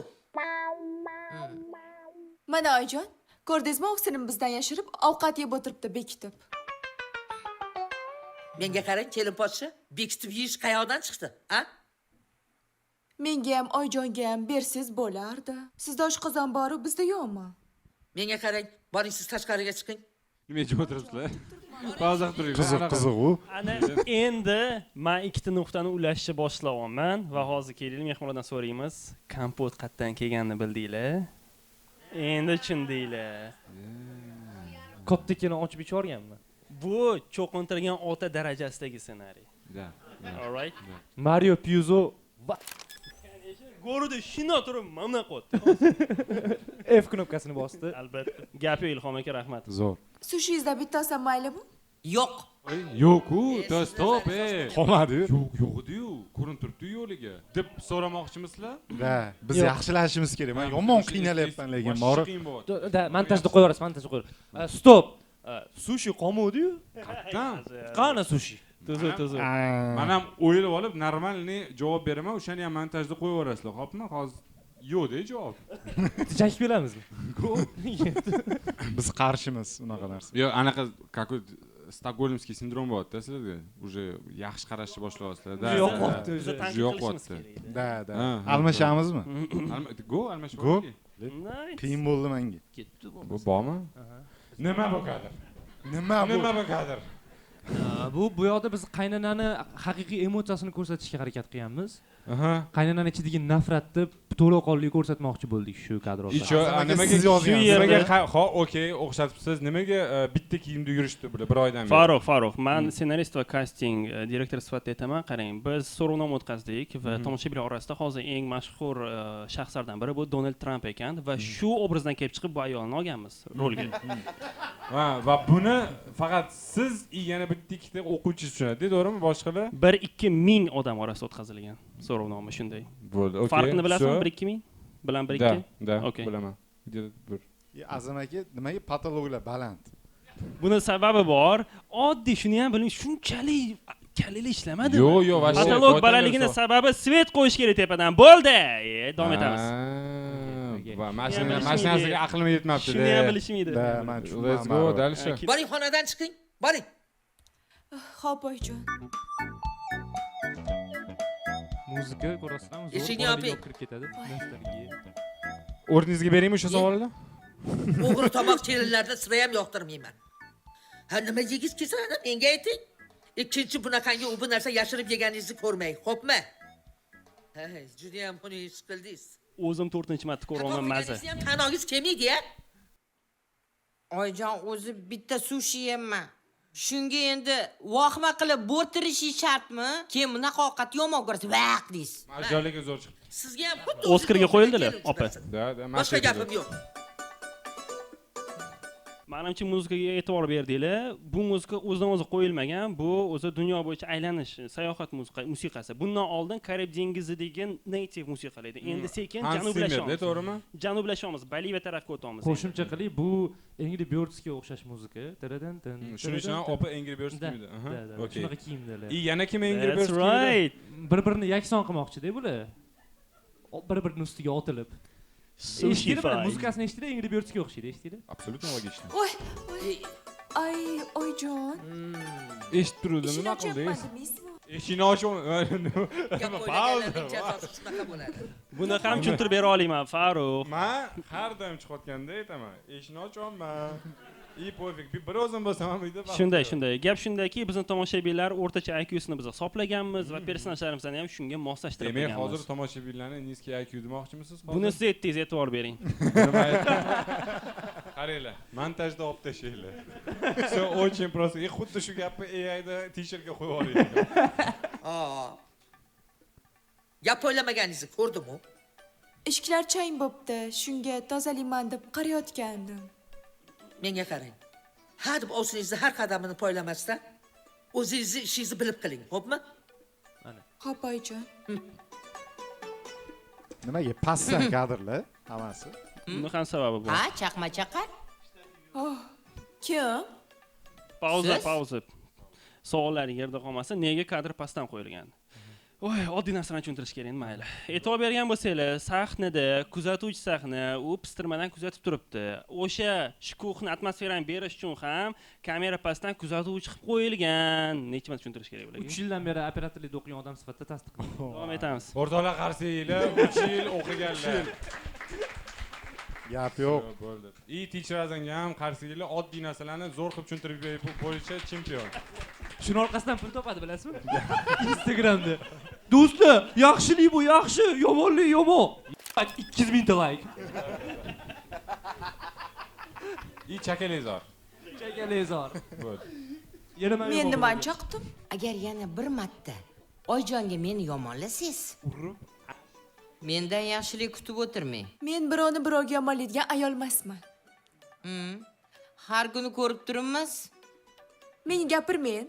Mana oyijon, ko'rdingizmi, o'ksinim bizdan yashirib ovqat yeb o'tiribdi bekitib. Menga qarang, kelin podsha, bekitib yeyish qayoqdan chiqdi, a? Menga ham oyijonga ham bersiz bo'lardi. Sizda oshqozon bor-u, bizda yo'qmi? Menga qarang, boring siz tashqariga chiqing. Nima javob o'tiribsizlar? Ba'zan turinglar. Qiziq u. Ana endi men ikkita nuqtani ulashishni boshlayapman va hozir keling mehmonlardan so'raymiz. Kompot qayerdan kelganini bildinglar? Endi tushundinglar. Koptikini ochib ichorganmi? Bu cho'qintirgan ota darajasidagi ssenariy. All right. Mario Puzo Go'rida shino turib mana qo'ydi. F knopkasini bosdi. Albatta. Gap yo'q Ilhom aka, rahmat. Zo'r. Sushingizda bittasi maylimi? Yo'q. Yo'q-ku, stop, Qolmadi-yu. Yo'q edi-yu, ko'rinib turibdi yo'liga. Deb so'ramoqchimisizlar? Da, biz yaxshilashimiz kerak. Men yomon qiynalyapman lekin bori. Da, montajda qo'yaverasiz, montajda qo'yaverasiz. Stop. Sushi qolmadi-yu. Qayerdan? Qani sushi? Tuzur. Men ham o'ylab olib, normalniy javob beraman, o'shani ham montajda qo'yib yuborasizlar, xo'pmi? Hozir yo'q-da javob. Chakib kelamizmi? Biz qarshimiz unaqa narsa. Yo'q, anaqa какой Stokgolmskiy sindrom bo'lyapti sizlarga. Уже yaxshi qarashni boshlayapsizlar-da. Yo'qotdi. Yo'qotdi. Da. Almashamizmi? Almashib Go. Qiyin bo'ldi menga. Ketdi bu. Bormi? Nima bu kadr? Nima bu kadr? Bu yoqda biz qaynonani haqiqiy emotsiyasini ko'rsatishga harakat qilganmiz. Qaynonani ichidagi nafratni to'laqonli ko'rsatmoqchi bo'ldik shu kadr orqali. Nimaga okey, o'xshatibsiz. Nimaga bitta kiyimda yurishdi bular bir oydan beri? Farruh, men ssenarist va casting direktor sifatida aytaman, qarang, biz so'rovnoma o'tkazdik va tomoshabinlar orasida hozir eng mashhur shaxslardan biri bu Donald Trump ekan va shu obrazdan kelib chiqib bu ayolni olganmiz rolga. Va buni faqat siz yana bitta ikkita o'quvchi tushunadi, to'g'rimi? Boshqalar 1-2 ming odam orasida o'tkazilgan so'rovnoma shunday. Bo'ldi, okey. Farqini bilasizmi? 1-2 ming bilan 1-2? Da, okey. bilaman. Azam aka, nimaga patologlar baland? Buni sababi bor. Oddiy shuni ham biling, shunchalik kalili ishlamadi. Yo'q, vashta. Patolog balandligini sababi svet qo'yish kerak tepadan. Bo'ldi. Davom etamiz. Va mashinasiga aqlim yetmabdi. Shuni ham bilishmaydi. Da, men tushundim. Let's go, dalisha. Boring xonadan chiqing. Boring. Xo'p oyijon. Muzika ko'rasizlarmi? Eshikni yoping. Kirib ketadi. O'rningizga beraymi o'sha savolni? O'g'ri tomoq kelinlarda sira ham yoqtirmayman. Nima yegiz kelsa, menga ayting. Ikkinchi bunaqangi bu narsa yashirib yeganingizni ko'rmang, xo'pmi? Juda ham buni ish qildingiz. O'zim 4-marta ko'raman maza. Tanongiz kelmaydi-ya? Oyijon, o'zi bitta sushi yeyman. Shunga endi vahma qilib bo'rtirishi shartmi? Keyin bunaqa ovqat yomon ko'rasiz, vaq deysiz. Marjonlarga zo'r chiqdi. Sizga ham xuddi Oskarga qo'yildilar, opa. Boshqa gapim yo'q. Menimcha muzikaga e'tibor berdinglar. Bu muzika o'zidan o'zi qo'yilmagan. Bu o'zi dunyo bo'yicha aylanish, sayohat musiqasi. Bundan oldin Karib dengizidagi native musiqalar edi. Endi sekin janublashamiz. To'g'rimi? Janublashamiz, Boliviya tarafga o'tamiz. Qo'shimcha qiling, bu Angry Birds'ga o'xshash muzika. Shuning uchun opa Angry Birds deydi. Okey. Shunaqa kiyimdalar. Yana kim Angry Birds deydi? Right. Bir-birini yakson qilmoqchi-da bular. Bir-birining ustiga otilib. Eshitdinglar, muzikasini eshitdinglar, Angry Birds'ga o'xshaydi, eshitdinglar? Absolutно logично. Voy. Ay, oyijon. Eshitib turdim, nima qildingiz? Eshikni oching. Buni ham tushuntirib bera olaman, Farruh. Men har doim chiqayotganda aytaman, eshikni ochyapman. Pofik, bir o'zim bo'lsam ham uyda. Shunday. Gap shundaki, bizning tomoshabinlar o'rtacha IQ-sini biz hisoblaganmiz va personajlarimizni ham shunga moslashtirib qo'yganmiz. Demak, hozir tomoshabinlarni nizkiy IQ demoqchimisiz? Buni siz aytdingiz, e'tibor bering. Qaranglar, montajda olib tashlanglar. Все очень просто. Xuddi shu gapni AIda t-shirtga qo'yib oling. Gap o'ylamagingizni ko'rdim-ku. Eshiklar chang bo'pti, shunga tozalayman deb qarayotgandim. Menga qarang. Ha deb ovsiningizni har qadamini poylamasdan o'zingizni ishingizni bilib qiling, xo'pmi? Xo'p, oyijon. Nimaga pastdan kadrlar hammasi? Buni ham sababi bor. Ha, chaqma chaqar. Oh, kim? Pauza. Savollar yerda qolmasa, nega kadr pastdan qo'yilgan? Voy, oddiy narsani tushuntirish kerak, mayli. E'tibor bergan bo'lsanglar, sahnada kuzatuvchi sahna u pistirmadan kuzatib turibdi. O'sha shukuhni atmosferani berish uchun ham kamera pastdan kuzatuvchi qilib qo'yilgan. Necha marta tushuntirish kerak bularga? 3 yildan beri operatorlikda o'qigan odam sifatida tasdiqlayman. Davom etamiz. O'rtoqlar qarsiylar 3 yil o'qiganlar. Gap yo'q. Bo'ldi. Teacherazanga ham qarsiylar oddiy narsalarni zo'r qilib tushuntirib berib bo'yicha chempion. Shuni orqasidan pul topadi, bilasizmi? Instagramda. Do'stlar, yaxshilik bu yaxshi, yomonlik yomon. 200 ming like. Chakalezor. Bo'ldi. Men nimani chaqdim? Agar yana bir marta Oyjonga meni yomonlasangiz, mendan yaxshilik kutib o'tirmang. Men birovni birovga yomonlaydigan ayol emasman. Har kuni ko'rib turibmiz. Menga gapirmang.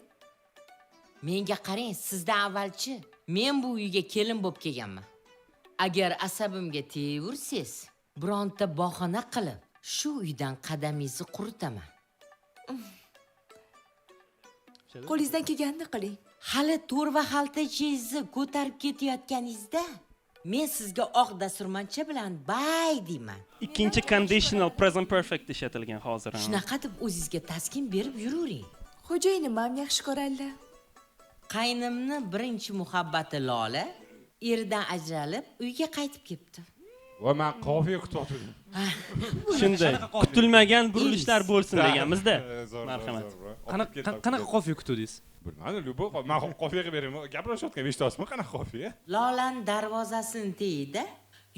Menga qarang, sizdan avvalchi men bu uyga kelin bo'lib kelganman. Agar asabimga tegursiz, bironta bahona qilib, shu uydan qadamingizni quritaman. Qo'lingizdan kelganini qiling. Hali to'r va xaltachingizni ko'tarib ketayotganingizda men sizga oq dasturmancha bilan bay deyman. Ikkinchi conditional present perfect ishlatilgan hozir. Shunaqa deb o'zingizga taskin berib yuravering. Xo'jayinim ham yaxshi ko'radilar. Qaynimni birinchi muhabbati Lola erdan ajralib uyga qaytib ketdi. Va men qofiya kutyaptim. Shunday kutilmagan burilishlar bo'lsin deganmizda. Marhamat. Qanaqa qofiya kutdingiz? Bilmadim, Lyubov, men qofiya qilib beraman. Gapirishayotgan eshitasizmi, qanaqa qofiya? Lolaning darvozasini teyida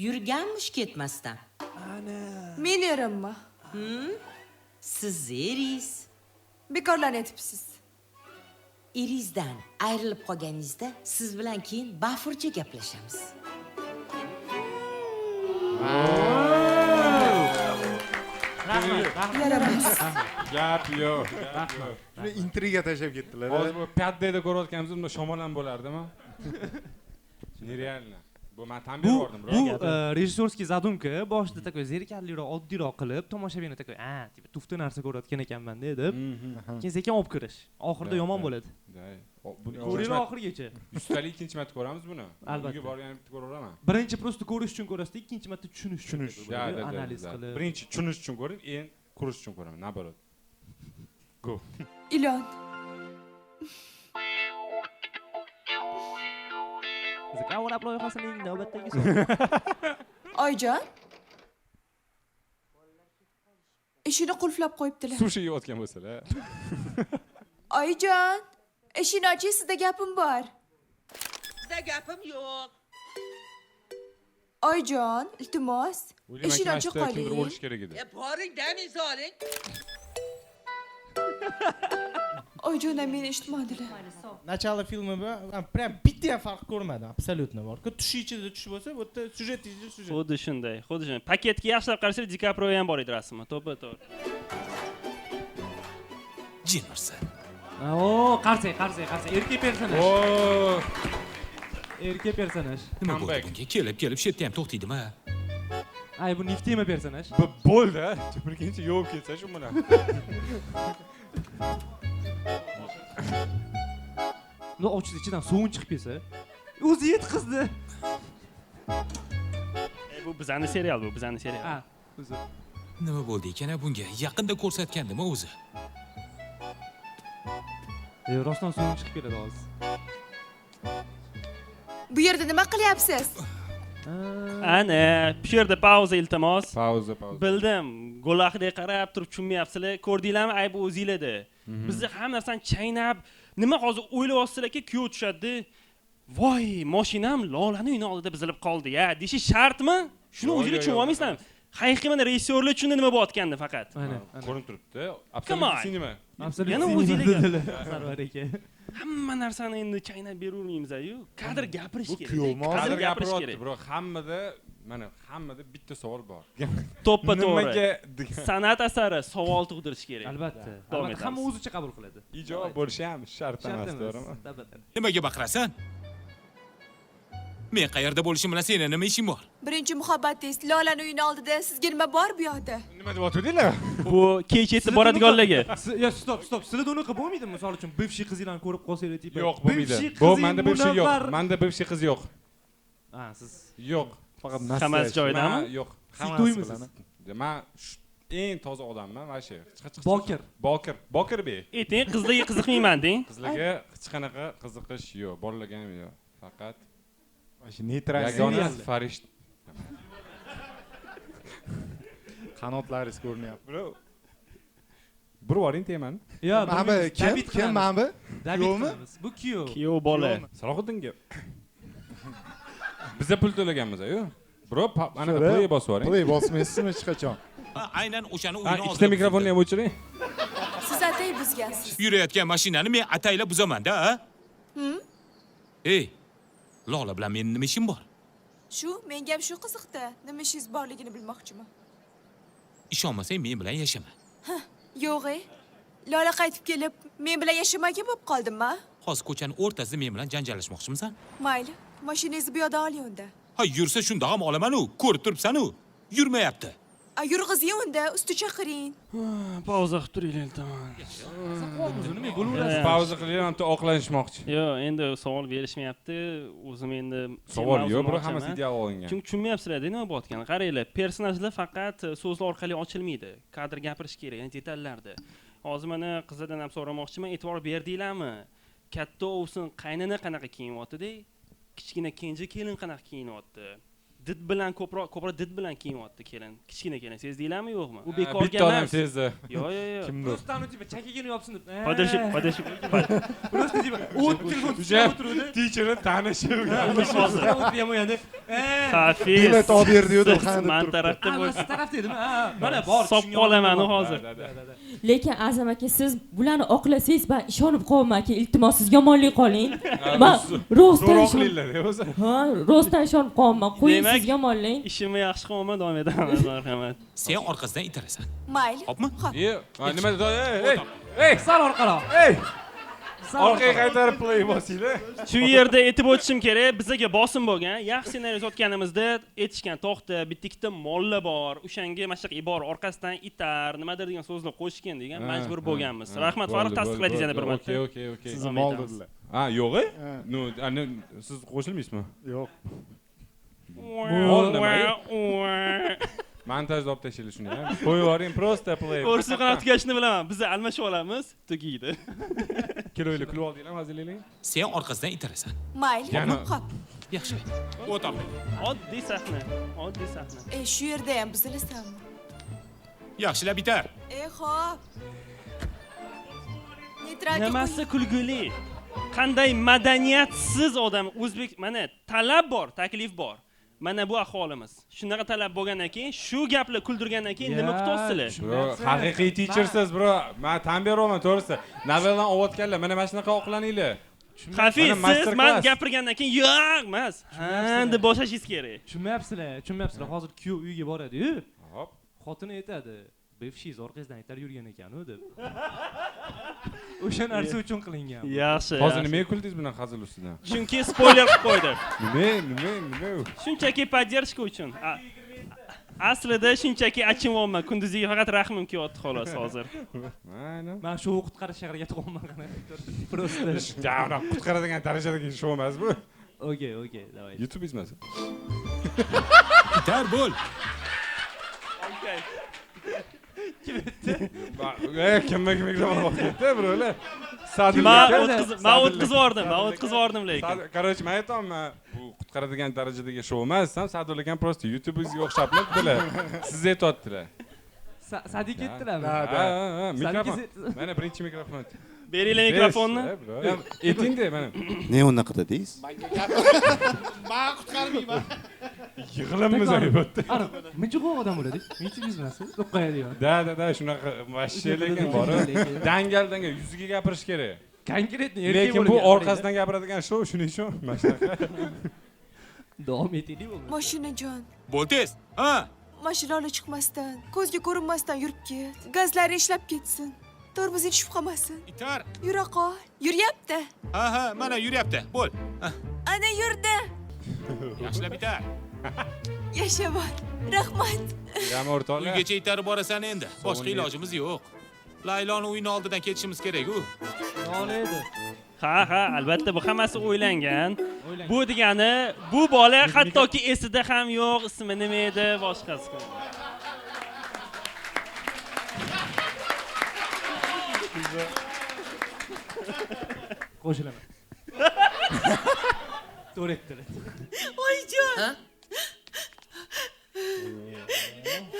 yurganmish ketmasdan. Men erimmi? Siz eringiz. Bekorlarni aytibsiz. Eringizdan ayrilib qolganingizda siz bilan keyin bafurcha gaplashamiz. Gap yo'q. Shuni intriga tashlab ketdilar. Hozir bu Pyatdada ko'rayotganimiz unda shamol ham bo'lardimi? Nerealno. Bu men tan berib bordim, Bu rejissyorskiy zadumka boshida такой zerikarliroq, oddiyroq qilib, tomoshabinni такой, tipo tufti narsa ko'rayotgan ekanman deb, keyin sekin olib kirish. Oxirida yomon bo'ladi. Ko'ringlar oxirigacha. Ustalik ikkinchi marta ko'ramiz buni. Albatta. Uyga borganimda bitta ko'raveraman. Birinchi prosta ko'rish uchun ko'rasiz, ikkinchi marta tushunish uchun analiz qilib. Birinchi tushunish uchun ko'rib, endi ko'rish uchun ko'raman. Naborot. Go. Ilon. Zakovrab loyihasining navbatdagi Oyjon. Eshikni qulflab qo'yibdilar. Sushi yeyotgan bo'lsalar. Oyjon, eshikni oching, sizda gapim bor. Sizda gapim yo'q. Oyjon, iltimos, eshikni ochib qo'ying. Kimdir o'lish kerak edi. Boring, damingizni oling. Oyjon ham meni eshitmadilar. Начало filmi bilan prям bitta ham farq ko'rmadim, absolyutno bor. Tushi ichida tush bo'lsa, bu yerda syujet ichida syujet. Xuddi shunday. Paketga yaxshilab qarasanglar, DiCaprio ham bor edi rasmi. To'g'ri. Jimerson. Qarsak. Erkak personaj. Erkak personaj. Nima bo'ldi bunga? Kelib shu yerda ham to'xtaydimi? Ay, bu Neftima personaj. Bo'ldi. Birkinchi yo'q ketsa shu bilan. Uni ochdi ichidan suvun chiqib kelsa, o'zi yetqizdi. Bu bizani serial, Ha, o'zi. Nima bo'ldi ekan bunga? Yaqinda ko'rsatgandimi o'zi? Rostdan suvun chiqib keladi hozir. Bu yerda nima qilyapsiz? Ana, shu yerda pauza iltimos. Pauza. Bildim. Go'laxdek qarab turib tushunmayapsizlar. Ko'rdinglarmi? Ayb o'zinglarda. Bizni hamma narsani chaynab, nima hozir o'ylayapsizlarki, kuyov tushadi. Voy, mashinam Lolani uyini oldida buzilib qoldi-ya. Deyish shartmi? Shuni o'zinglar tushunib olmaysizlarmi? Haqiqiy mana rejissyorlar tushunda nima bo'layotgandi faqat. Ko'rinib turibdi. Absolyutno sinema. Yana o'zinglarga. Sarvar aka. hamma narsani endi chaynab beravermaymiz-ku. Kadr gapirish kerak. Kadr gapirish kerak. Bro, hammada bitta savol bor. To'ppa-to'g'ri. San'at asari savol tug'dirish kerak. Albatta. Hamma o'zicha qabul qiladi. Ijob bo'lishi ham shart emas, to'g'rimi? Nimaga baqirasan? Men qayerda bo'lishim bilan seni nima ishing bor? Birinchi muhabbatingiz Lolani uyini oldida sizga nima bor bu yoqda? Nima deyotdinglar? Bu kech yetib boradiganlarga. Ya stop. Sizlarda unaqa bo'lmaydimi? Misol uchun bivshiy qizinglarni ko'rib qolsanglar, tipa. Yo'q, bo'lmaydi. Bu menda bivshiy yo'q. Menda bivshiy qiz yo'q. Ha, siz yo'q. Faqat hammasi joyidami? Yo'q. Hammasi. Men eng toza odamman, vashe. Bokir be. Ayting, qizlarga qiziqmayman deng. Qizlarga hech qanaqa qiziqish yo'q, bolalarga ham yo'q. Faqat neytral yagona farishta. Qanotlaringiz ko'rinyapti. Bro. Bir varing teman. Yo, kim men bu? Yo'qmi? Bu kuyov. Kuyov bola. Salohiddinga. Biza pul to'laganmiz-ku. Bro, mana play bosib yuboring. Play bosmaysizmi hech qachon? Aynan o'shani o'yini oldi. Ikkita mikrofonni ham o'chiring. Siz atay buzgansiz. Yurayotgan mashinani men ataylab buzaman-da, ha? Ey, Lola bilan mening nima ishim bor? Shu, menga ham shu qiziqdi. Nima ishingiz borligini bilmoqchiman. Ishonmasang men bilan yashama. Yo'q-ey. Lola qaytib kelib, men bilan yashamaga bo'lib qoldimmi? Hozir ko'chaning o'rtasida men bilan janjallashmoqchimisan? Mayli, mashinangizni bu yoqda oling unda. Ha, yursa shunda ham olaman-u, ko'rib turibsan-u. Yurmayapti. Yurg'izing unda, usti chaqiring. Pauza qilib turinglar, tamom. Nima bo'laverasiz? Pauza qilinglar, ham oqlanishmoqchi. Yo'q, endi savol berishmayapti. O'zim endi savol yo'q, bro, hammasi ideal olingan. Chunki tushunmayapsizlar-da nima bo'layotganini. Qaranglar, personajlar faqat so'zlar orqali ochilmaydi. Kadr gapirish kerak, ya'ni detallarda. Hozir mana qizlardan ham so'ramoqchiman, e'tibor berdinglarmi? Katta o'vsin qaynana qanaqa kiyinyapti-da? Kichkina kenja kelin qanaqa kiyinyapti? Did bilan ko'proq did bilan kiyinyapti kelin. Kichkina kelin, sezdinglarmi yo'qmi? U bekorga emas. Bitta odam sezdi. Yo'q. Kimdir? Dostanu tipa chakagini yopsin deb. Подожди. Просто tipa telefon tushib o'tirdi. Teacherni tanishib. O'tirmayapti. Hafiz. Bilet olib berdi-yu deb qanday Men tarafda bo'lsa. Siz tarafda edimi? Ha, mana bor. Sop qolaman hozir. Lekin Azam aka, siz bularni oqlasangiz, men ishonib qolmayman aka. Iltimos siz yomonlik qoling. Men rostdan ishonib qolmayman. Qo'ying siz yomonlik. Ishimni yaxshi qilaman, davom etaman, marhamat. Sen orqasidan itarasan. Mayli. Hopmi? Nima dedi? Ey, sal orqaroq. Ey. Orqaga qaytarib play bosinglar. Shu yerda aytib o'tishim kerak, bizga bosim bo'lgan. Yaxshi ssenariy yozganimizda aytishgan, to'xta, bitta ikkita molla bor. O'shanga mana shu ibora orqasidan itar, nimadir degan so'zlar qo'shishgan degan majbur bo'lganmiz. Rahmat, Farruh, tasdiqladingiz yana bir marta. Okey. Siz mol dedilar. Ha, yo'q-e? No, siz qo'shilmaysizmi? Yo'q. Mol nima? Montajda olib tashlaylik shuni ham. Qo'yib yuboring, просто play. O'rsi qanot tugashini bilaman. Biz almashib olamiz, tugaydi. Kiloyli kulib oldinglarmi hazillanglar? Sen orqasidan itarasan. Mayli, hop. Yaxshi. O'tir. Oddiy sahna. Shu yerda ham buzilasanmi? Yaxshilab bitar. Xo'p. Nimasi kulguli? Qanday madaniyatsiz odam, o'zbek, mana talab bor, taklif bor. Mana bu aholimiz. Shunaqa talab bo'lgandan keyin, shu gaplar kuldirgandan keyin nima kutyapsizlar? Bro, haqiqiy teachersiz, bro. Men tan beraman, to'g'risi. Naveldan o'tganlar, mana shunaqa oqlaninglar. Hafiz, siz men gapirgandan keyin yo'q emas. Ha, deb boshlashingiz kerak. Tushunmayapsizlar. Hozir kuyov uyiga boradi-yu. Hop. Xotini aytadi. Bevshiz orqasidan aytar yurgan ekan-u deb. O'sha narsa uchun qilingan. Yaxshi. Hozir nimaga kuldingiz bilan hazil ustidan? Chunki spoiler qilib qo'ydi. Nima? Shunchaki поддержка uchun. Aslida shunchaki achinmayman. Kunduziga faqat rahmim kelyapti xolos hozir. Men shu qutqarish shahriga tug'ilman qana. Просто javra qutqaradigan darajadagi show emas bu. Okey, давай. YouTube izmasi. Tar bo'l. Okey. Kimga mikrofon olib birolar. Men o'tkazib yubordim lekin. Короче, men aytaman, bu qutqaradigan darajadagi show emas, ham Sadullagan просто YouTube'ingizga o'xshablar, bular. Siz aytayotdilar. Sadiq ketdilarmi? Ha, mikrofon. Mana birinchi mikrofon. Beringlar mikrofonni. Ayting-da mana. Ne unaqa dedingiz? Men qutqarmayman. Yig'ilamiz aytdi. Ana, mijoq odam bo'ladi. Metingiz emasmi? O'qiyadi. Da, shunaqa mashina lekin bor. Dangal yuziga gapirish kerak. Konkretni lekin bu orqasidan gapiradigan shu shuning uchun mana shunaqa davom etaylik bu. Mashinajon. Bo'ltez. Ha? Mashina olib chiqmasdan, ko'zga ko'rinmasdan yurib ket. Gazlari ishlab ketsin. Tormozing tushib qolmasin. Itar. Yura qol. Yuryapti. Ha, mana yuryapti. Bo'l. Ana yurdi. Yaxshilab itar. Yasha bor. Rahmat. Uygacha itarib borasan endi. Boshqa ilojimiz yo'q. Layloni uyini oldidan ketishimiz kerak-ku. Nolaydi. Ha, albatta bu hammasi o'ylangan. Bu degani, bu bola hattoki esida ham yo'q, ismi nima edi, boshqasi. Qo'shilaman. To'g'ri aytdilar. Voyjon.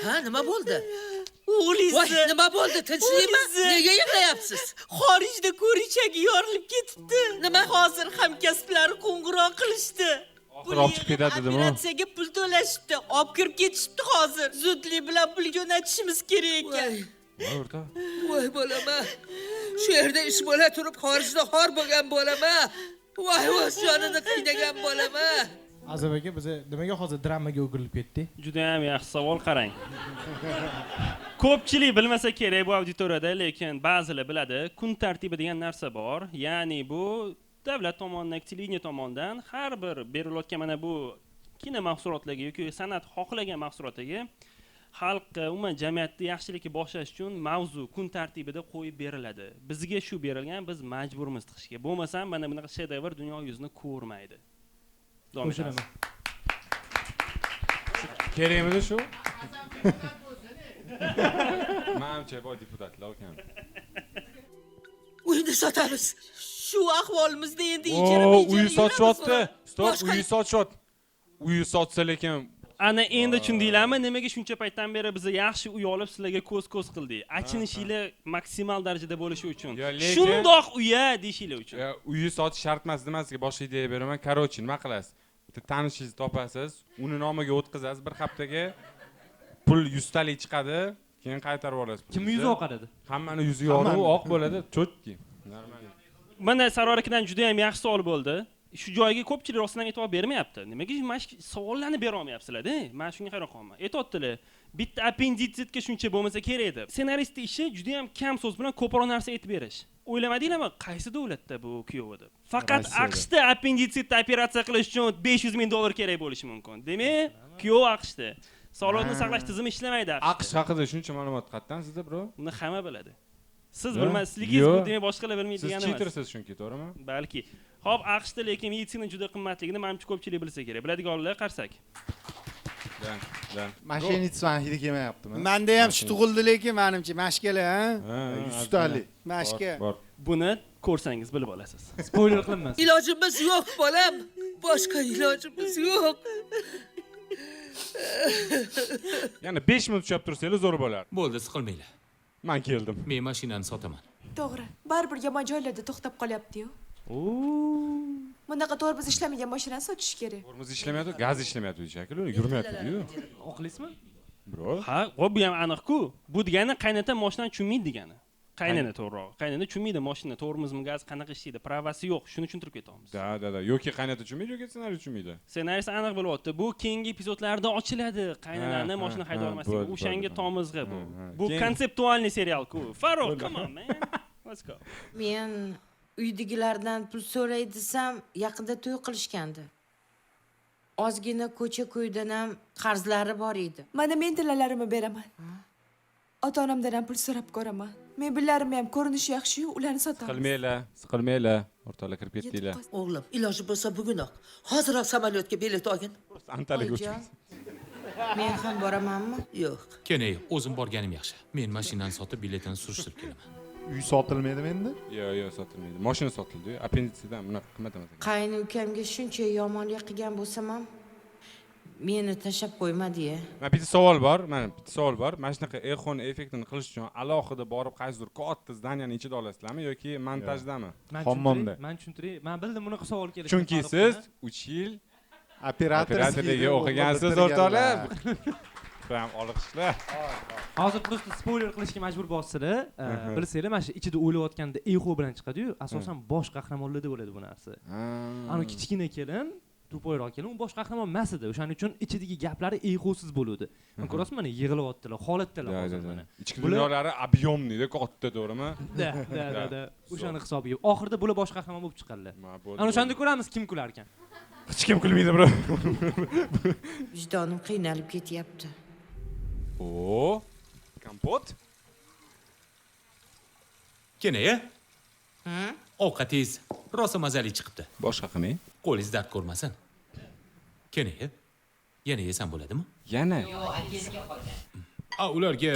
Ha, nima bo'ldi? O'g'lingiz. Voy, nima bo'ldi? Tinchlikmi? Nega yig'layapsiz? Xorijda ko'richagi yorilib ketibdi. Nima? Hozir hamkasblari qo'ng'iroq qilishdi. Oxiri olib chiqib ketadi dedimi? Operatsiyaga pul to'lashibdi. Olib kirib ketishibdi hozir. Zudlik bilan pul jo'natishimiz kerak ekan. O'rta. Voy bo'lama. Shu yerda ish bo'la turib xorijda xor bo'lgan bo'lama. Voy, o'z jonini qiynagan bo'lama. Azam aka, biz nimaga hozir dramaga o'girilib ketdik? Juda ham yaxshi savol, qarang. Ko'pchilik bilmasa kerak bu auditoriyada, lekin ba'zilar biladi. Kun tartibi degan narsa bor. Ya'ni bu davlat tomonidan, televideniya tomonidan har bir berilayotgan mana bu kino mahsulotlarga yoki san'at xohlagan mahsulotlarga xalq, umuman jamiyatni yaxshilikka boshlash uchun mavzu kun tartibida qo'yib beriladi. Bizga shu berilgan, biz majburmiz chiqishga. Bo'lmasa mana bunaqa shedevr dunyo yuzini ko'rmaydi. Qo'shilaman. Kerakmidi shu? Menimcha boy deputatlar ekan. Uyni sotamiz. Shu ahvolimizda endi ijara uyi sotishyapti. Stop, uyi sotishyapti. Uyi sotsa lekin ana endi tushundinglarmi, nimaga shuncha paytdan beri biz yaxshi uy olib sizlarga ko'z qildik. Achinishinglar maksimal darajada bo'lishi uchun. Shundoq uya deyishinglar uchun. Uyi sotish shart emas demasiga boshqa ideya beraman. Короче, nima qilasiz? Tanishingizni topasiz, uni nomiga o'tkazasiz, bir haftaga pul 100 talik chiqadi, keyin qaytarib olasiz. Kim yuzi oqaradi? Hammani yuzi yorug', oq bo'ladi, cho'tki. Normal. Mana Sarvar akadan juda ham yaxshi savol bo'ldi. Shu joyga ko'pchilik rostdan e'tibor bermayapti. Nimaga mana shu savollarni bera olmayapsizlar-da? Men shunga hayron qolaman. Aytayaptilar, bitta appenditsitga shuncha bo'lmasa kerak edi. Ssenaristning ishi juda ham kam so'z bilan ko'proq narsa aytib berish. O'ylamadinglarmi, qaysi davlatda bu kuyovi deb? Faqat AQShda appenditsitni operatsiya qilish uchun $500,000 kerak bo'lishi mumkin. Demak, kuyov AQShda. Sog'liqni saqlash tizimi ishlamaydi. AQSh haqida shuncha ma'lumot qayerdan sizda, bro? Uni hamma biladi. Siz bilmasligingiz bu demak boshqalar bilmaydi degani emas. Siz cheatersiz chunki, to'g'rimi? Balki. Xo'p, AQShda lekin meditsina juda qimmatligini menimcha ko'pchilik bilsa kerak. Biladiganlar qarsak. Mashinitsan hidi kelmayaptimi? Menda ham shu tug'ildi lekin menimcha mashkalar, ha? 100 talik. Mashka. Buni ko'rsangiz bilib olasiz. Spoiler qilinmas. Ilojimiz yo'q, bolam. Boshqa ilojimiz yo'q. Yana 5 minut ushlab tursanglar zo'r bo'lardi. Bo'ldi, siqilmanglar. Men keldim. Men mashinani sotaman. To'g'ri. Baribir yomon joylarda to'xtab qolyapti-yu. Bunaqa tormoz ishlamagan mashinani sotish kerak. Tormoz ishlamayapti, gaz ishlamayapti shekilli, yurmayapti-yu. Oqlaysizmi? Bro. Ha, bu ham aniq-ku. Bu degani qaynota mashinani tushunmaydi degani. Qaynana to'g'riroq. Qaynana tushunmaydi mashina, tormozmi, gaz qanaqa ishlaydi, pravasi yo'q. Shuni tushuntirib ketamiz. Da. Yoki qaynota tushunmaydi, yoki ssenariy tushunmaydi. Ssenariysi aniq bo'lyapti. Bu keyingi epizodlarda ochiladi. Qaynanani mashina hayda olmasligi. O'shanga tomizg'i bu. Bu konseptualniy serial-ku. Farruh, come on, man. Let's go. Men uydagilardan pul so'ray desam, yaqinda to'y qilishgandi. Ozgina ko'cha-ko'ydan ham qarzlari bor edi. Mana men tilalarimni beraman. Ota-onamdan ham pul so'rab ko'raman. Mebellarimi ham ko'rinishi yaxshi-yu, ularni sotamiz. Siqilmanglar. O'rtoqlar kirib ketdinglar. O'g'lim, iloji bo'lsa bugunoq hoziroq samolyotga bilet olgin. Antaliyaga uchib. Men ham boramanmi? Yo'q. Kenay, o'zim borganim yaxshi. Men mashinani sotib, biletini surishtirib kelaman. Uy sotilmaydimi endi? Yo'q, sotilmaydi. Mashina sotildi-yu, appenditsidan bunaqa qimmat emas. Qayni ukamga shuncha yomonlik qilgan bo'lsam ham meni tashab qo'ymadi-ya. Mana bitta savol bor. Mana shunaqa exon effektini qilish uchun alohida borib qaysidir katta zdaniyani ichida olasizlarmi yoki montajdami? Hammomda. Men tushuntiray. Men bildim bunaqa savol kerak. Chunki siz 3 yil operatorligi o'qigansiz o'rtoqlar. Prям olqishlar. Hozir просто spoiler qilishga majbur bo'lsizlar. Bilsanglar, mana shu ichida o'ylayotganda eho bilan chiqadi-yu, asosan bosh qahramonlarda bo'ladi bu narsa. Ana kichkina kelin, to'poyroq kelin, u bosh qahramon emas edi. O'shaning uchun ichidagi gaplari ehosiz bo'ladi. Men ko'rasizmi, mana yig'ilyaptilar, holatdalar hozir mana. Ichki dunyolari объемный-da, katta, to'g'rimi? Da. O'shani hisobiga. Oxirida bular bosh qahramon bo'lib chiqadilar. Ana o'shanda ko'ramiz kim kular ekan. Hech kim kulmaydi, bro. Vijdonim qiynalib ketyapti. O, kompot? Kenaya? Ovqatingiz rosa mazali chiqibdi. Boshqa qilmang. Qo'lingiz dard ko'rmasin. Kenaya? Yana yesam bo'ladimi? Yana. Ularga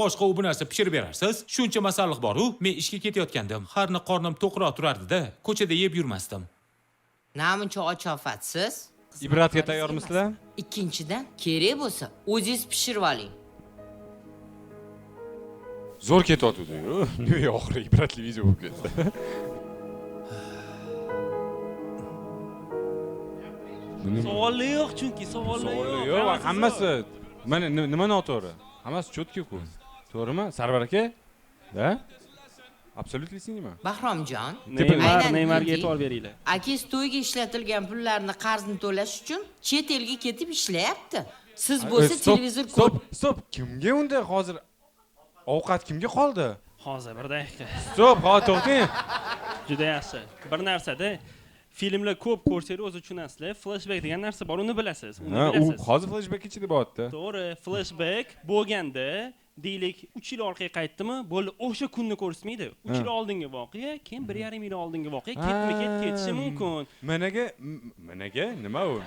boshqa u narsa pishirib berarsiz. Shuncha masalliq bor-ku, men ishga ketayotgandim. Harni qornim to'qroq turardi-da, ko'chada yeb yurmasdim. Namuncha ochofatsiz? Ibratga tayyormisizlar? Ikkinchidan, kerak bo'lsa, o'zingiz pishirib oling. Zo'r ketyapti-yu. Nega oxiri ibratli video bo'lib ketdi? Savollar yo'q chunki, savollar yo'q. Hammasi mana nima noto'g'ri? Hammasi cho'tki-ku. To'g'rimi? Sarvar aka? Da? Absolutely sinima. Bahromjon, Neymarga e'tibor beringlar. Akangiz to'yga ishlatilgan pullarni qarzni to'lash uchun chet elga ketib ishlayapti. Siz bo'lsa televizor Stop. Kimga unda hozir ovqat kimga qoldi? Hozir bir daqiqa. Stop, to'xtang. Juda yaxshi. Bir narsada filmlar ko'p ko'rsangiz o'zi tushunasizlar. Flashback degan narsa bor, uni bilasiz. U hozir flashback ichida bo'lyapti. To'g'ri, flashback bo'lganda deylik 3 yil orqaga qaytdimi, bo'ldi o'sha kunni ko'rsatmaydi. 3 yil oldingi voqea, keyin 1,5 yil oldingi voqea ketishi mumkin. Managa nima u?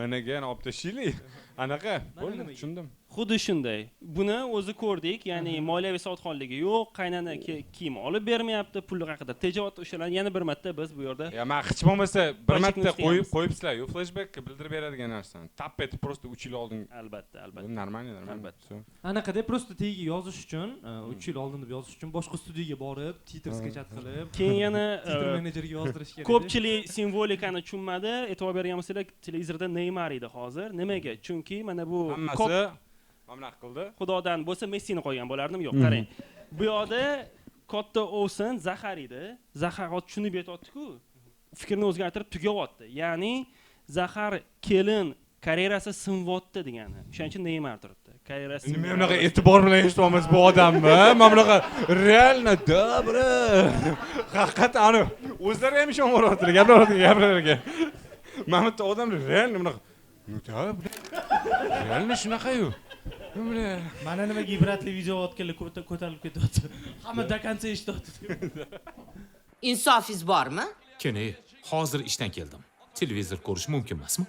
Managa olib tashlaylik. Anaqa, bo'ldi, tushundim. Xuddi shunday. Buni o'zi ko'rdik, ya'ni moliyaviy savodxonligi yo'q, qaynana kiyim olib bermayapti, pullar haqida tejovot o'shalarni yana bir marta biz bu yerda. Men hech bo'lmasa bir marta qo'yibsizlar-yu, flashback bildirib beradigan narsani. Tap etib просто 3 yil oldin. Albatta. Normal. Albatta. Anaqada просто tagiga yozish uchun, 3 yil oldin deb yozish uchun boshqa studiyaga borib, titr sketch qilib, keyin yana titr menejerga yozdirish kerak. Ko'pchilik simvolikani tushunmadi. E'tibor bergan bo'lsangiz, televizorda Neymar edi hozir. Nimaga? Chunki mana bu hammasi mamlaq qildi. Xudodan bo'lsa Messini qo'ygan bo'lardim. Yo'q, qarang. Bu yoqda katta O'sin Zahar edi. Zahar hozir tushunib yetyapti-ku. Fikrni o'zgartirib tugyapti. Ya'ni Zahar kelin karyerasi sinvyapti degani. O'shaning uchun Neymar turibdi. Karyerasi. Nima bunaqa e'tibor bilan eshityapmiz bu odamni? Mana bunaqa realno добро. Haqiqatan ani o'zlari ham ishonaveradilar, gaplarga. Mana bu odamlar realno bunaqa. Realno shunaqa-yu. Mana nimaga ibratli video otganlar ko'tarilib ketyapti. Hamma do konca eshityapti. Insofingiz bormi? Kenay, hozir ishdan keldim. Televizor ko'rish mumkin emasmi?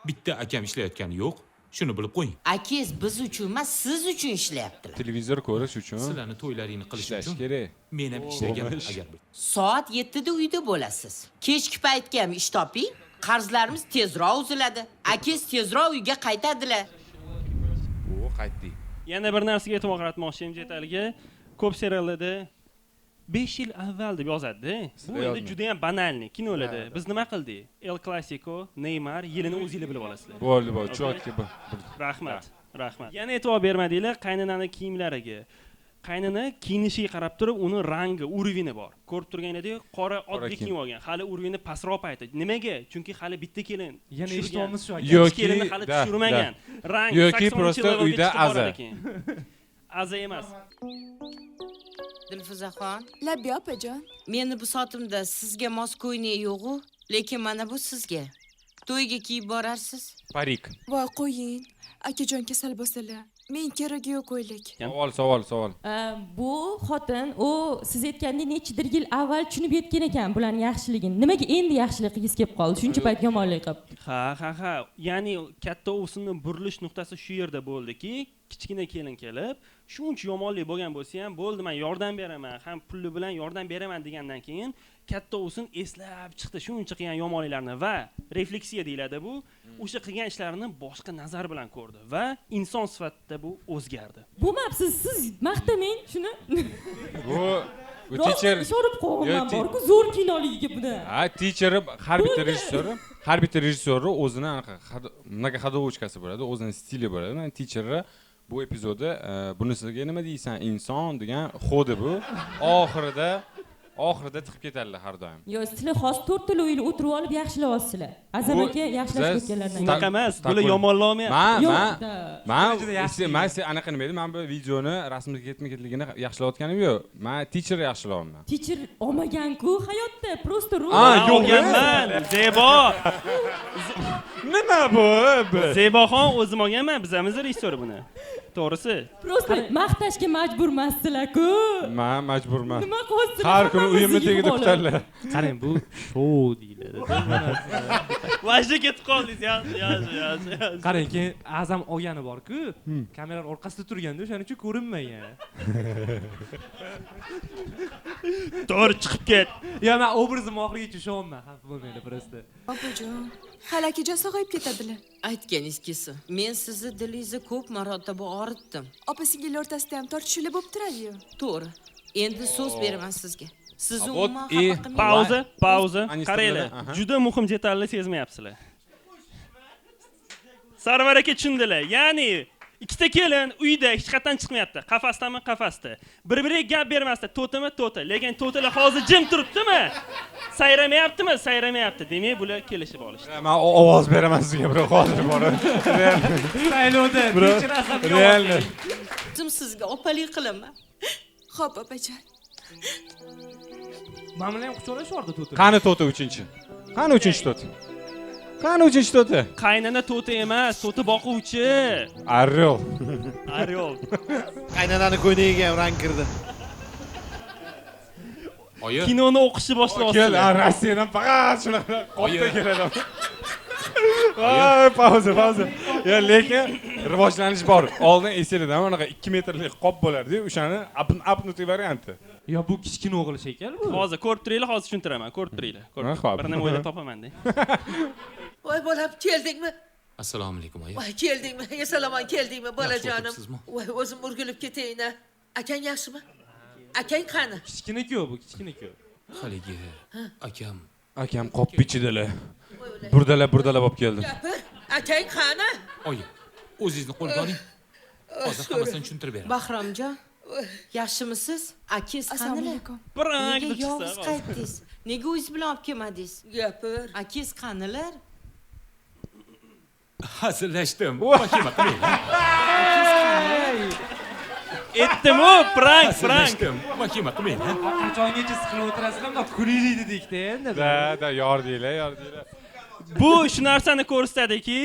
Bitta akam ishlayotgani yo'q. Shuni bilib qo'ying. Akangiz biz uchun emas, siz uchun ishlayaptilar. Televizor ko'rish uchun. Sizlarni to'ylaringni qilish uchun kerak. Men ham ishlaganman agar. Soat 7 da uyda bo'lasiz. Kechki paytga ham ish toping. Qarzlarimiz tezroq uziladi. Akangiz tezroq uyga qaytadilar. Qaytdik. Yana bir narsaga e'tibor qaratmoqchiyim Jetalga. Ko'p seriallarda 5 yil avval deb yozadi. Bu endi juda ham banalni kinolarda. Biz nima qildik? El Clasico, Neymar yilini o'zingizlar bilib olasizlar. Bo'ldi, chotki bu. Rahmat. Yana e'tibor bermadinglar qaynonani kiyimlariga. Qaynona kiyinishiga qarab turib, uni rangi, urvini bor. Ko'rib turganingizda qora oddiy kiyim olgan. Hali urvini pastroq payti. Nimaga? Chunki hali bitta kelin. Yana eshitamiz shu aka. Yoki kelinni hali tushirmagan. Rang yoki prosta uyda aza. Aza emas. Dilfuzaxon, Labbiya opajon. Meni bu sotimda sizga mos ko'ynak yo'q-ku, lekin mana bu sizga. To'yga kiyib borarsiz. Parik. Voy qo'ying. Akajon kasal bo'lsalar. Men keragi yo'q o'ylik. Savol. Bu xotin u siz aytgandek nechidir yil avval tushunib yetgan ekan bularning yaxshiligini. Nimaga endi yaxshilik qilgisi kelib qoldi? Shuncha payt yomonlik qilib. Ha. Ya'ni katta o'sinning burilish nuqtasi shu yerda bo'ldiki, kichkina kelin kelib, shuncha yomonlik bo'lgan bo'lsa ham, bo'ldi men yordam beraman, ham pulli bilan yordam beraman degandan keyin katta o'sin eslab chiqdi shuncha qilgan yomonliklarni va refleksiya deyiladi bu. O'sha qilgan ishlarini boshqa nazar bilan ko'rdi va inson sifatida bu o'zgardi. Bo'lmabsiz, siz maqtamang shuni. Bu teacher ishonib qolganman bor-ku zo'r kinoligiga buni. Teacher harbiy rejissyor. har bitta rejissyorni o'zini anaqa mnogoходовочкасы bo'ladi, o'zini stili bo'ladi. Men teacherni bu epizodda bunisiga nima deysan, inson degan xodi bu. Oxirida tiqib ketadilar har doim. Yo, sizlar hozir 4 ta o'yinni o'tirib olib yaxshilab olsizlar. Azam aka yaxshilashib o'tganlardan. Unaqa emas, bular yomonlamayapti. Men anaqa nima edi? Men bu videoni rasmga ketma-ketligini yaxshilayotganim yo'q. Men teacher yaxshilayapman. Teacher olmagan-ku hayotda, просто yo'qman. Zebo. Nima bu? Zeboxon o'zim olganman, bizamiz rejissyor buni. To'g'risi. Просто maqtashga majburmassizlar-ku. Men majburman. Nima qilsizlar? Har kuni uyimni tagida kutadilar. Qarang, bu shou deyiladi. Vashta ketib qoldingiz, yaxshi. Qarang, keyin Azam olgani bor-ku, kameralar orqasida turganda o'shaning uchun ko'rinmagan. To'g'ri chiqib ket. Yo, men obrazim oxirigacha ishonmayman, xavf bo'lmaydi просто. Opajon, hali akajon sog'ayib ketadilar. Aytganingiz kelsin. Men sizni dilingizni ko'p marotaba og'ritdim. Opa-singil o'rtasida ham tortishuvlar bo'lib turadi-yu. To'g'ri. Endi so'z beraman sizga. Sizni umuman xafa qilmayman. Pauza. Qaranglar, juda muhim detalni sezmayapsizlar. Sarvar aka tushundilar. Ya'ni ikkita kelin uyda hech qatdan chiqmayapti. Qafasda. Bir-biriga gap bermasdi. To'ta. Lekin to'talar hozir jim turibdimi? Sayramayapti. Demak, bular kelishib olishdi. Men ovoz beraman sizga, biroq hozir borib. Saylovda teacher asabiy. Realni. Tim sizga opalik qilaman. Xo'p, opajon. Mana ham quchoqlashardi to'ta. Qani to'ta 3-chi? Qani 3-chi to'ta? Qani 3-chi to'ta? Qaynana to'ta emas, to'ta boquvchi. Aryol. Qaynanani ko'yniga ham rang kirdi. Oyi. Kinoni o'qishni boshlayapti. Kel, Rossiyadan faqat shunaqa qopda keladi. Voy, pauza. Ya, lekin rivojlanish bor. Oldin esingizda anaqa 2 metrlik qop bo'lardi, o'shani apnuti varianti. Yo, bu kichkina o'g'il shekil bu. Hozir ko'rib turinglar, hozir tushuntiraman. Bir nima o'ylab topaman-da. Voy bolam, keldingmi? Assalomu alaykum oyi. Voy, keldingmi? Assalomu keldingmi bolajonim? Voy, o'zim o'rgilib ketayina. Akang yaxshimi? Akang qani? Kichkina-ku bu, kichkina-ku. Haligi Akam qop ichidalar. Burdalar bo'lib keldim. Gapir. Akang qani? Oyi, o'zingizni qo'lga oling. Hozir hammasini tushuntirib beraman. Bahromjon, yaxshimisiz? Akangiz qanilar? Nega yolg'iz qaytdingiz? Nega o'zingiz bilan olib kelmadingiz? Gapir. Akangiz qanilar? Hazillashdim. Vahima qilmanglar. Aytdim-ku, prank. Vahima qilmanglar. Qachongacha siqilib o'tirasizlar, kulaylik dedik-da endi. Da, yordinglar. Bu shu narsani ko'rsatadiki,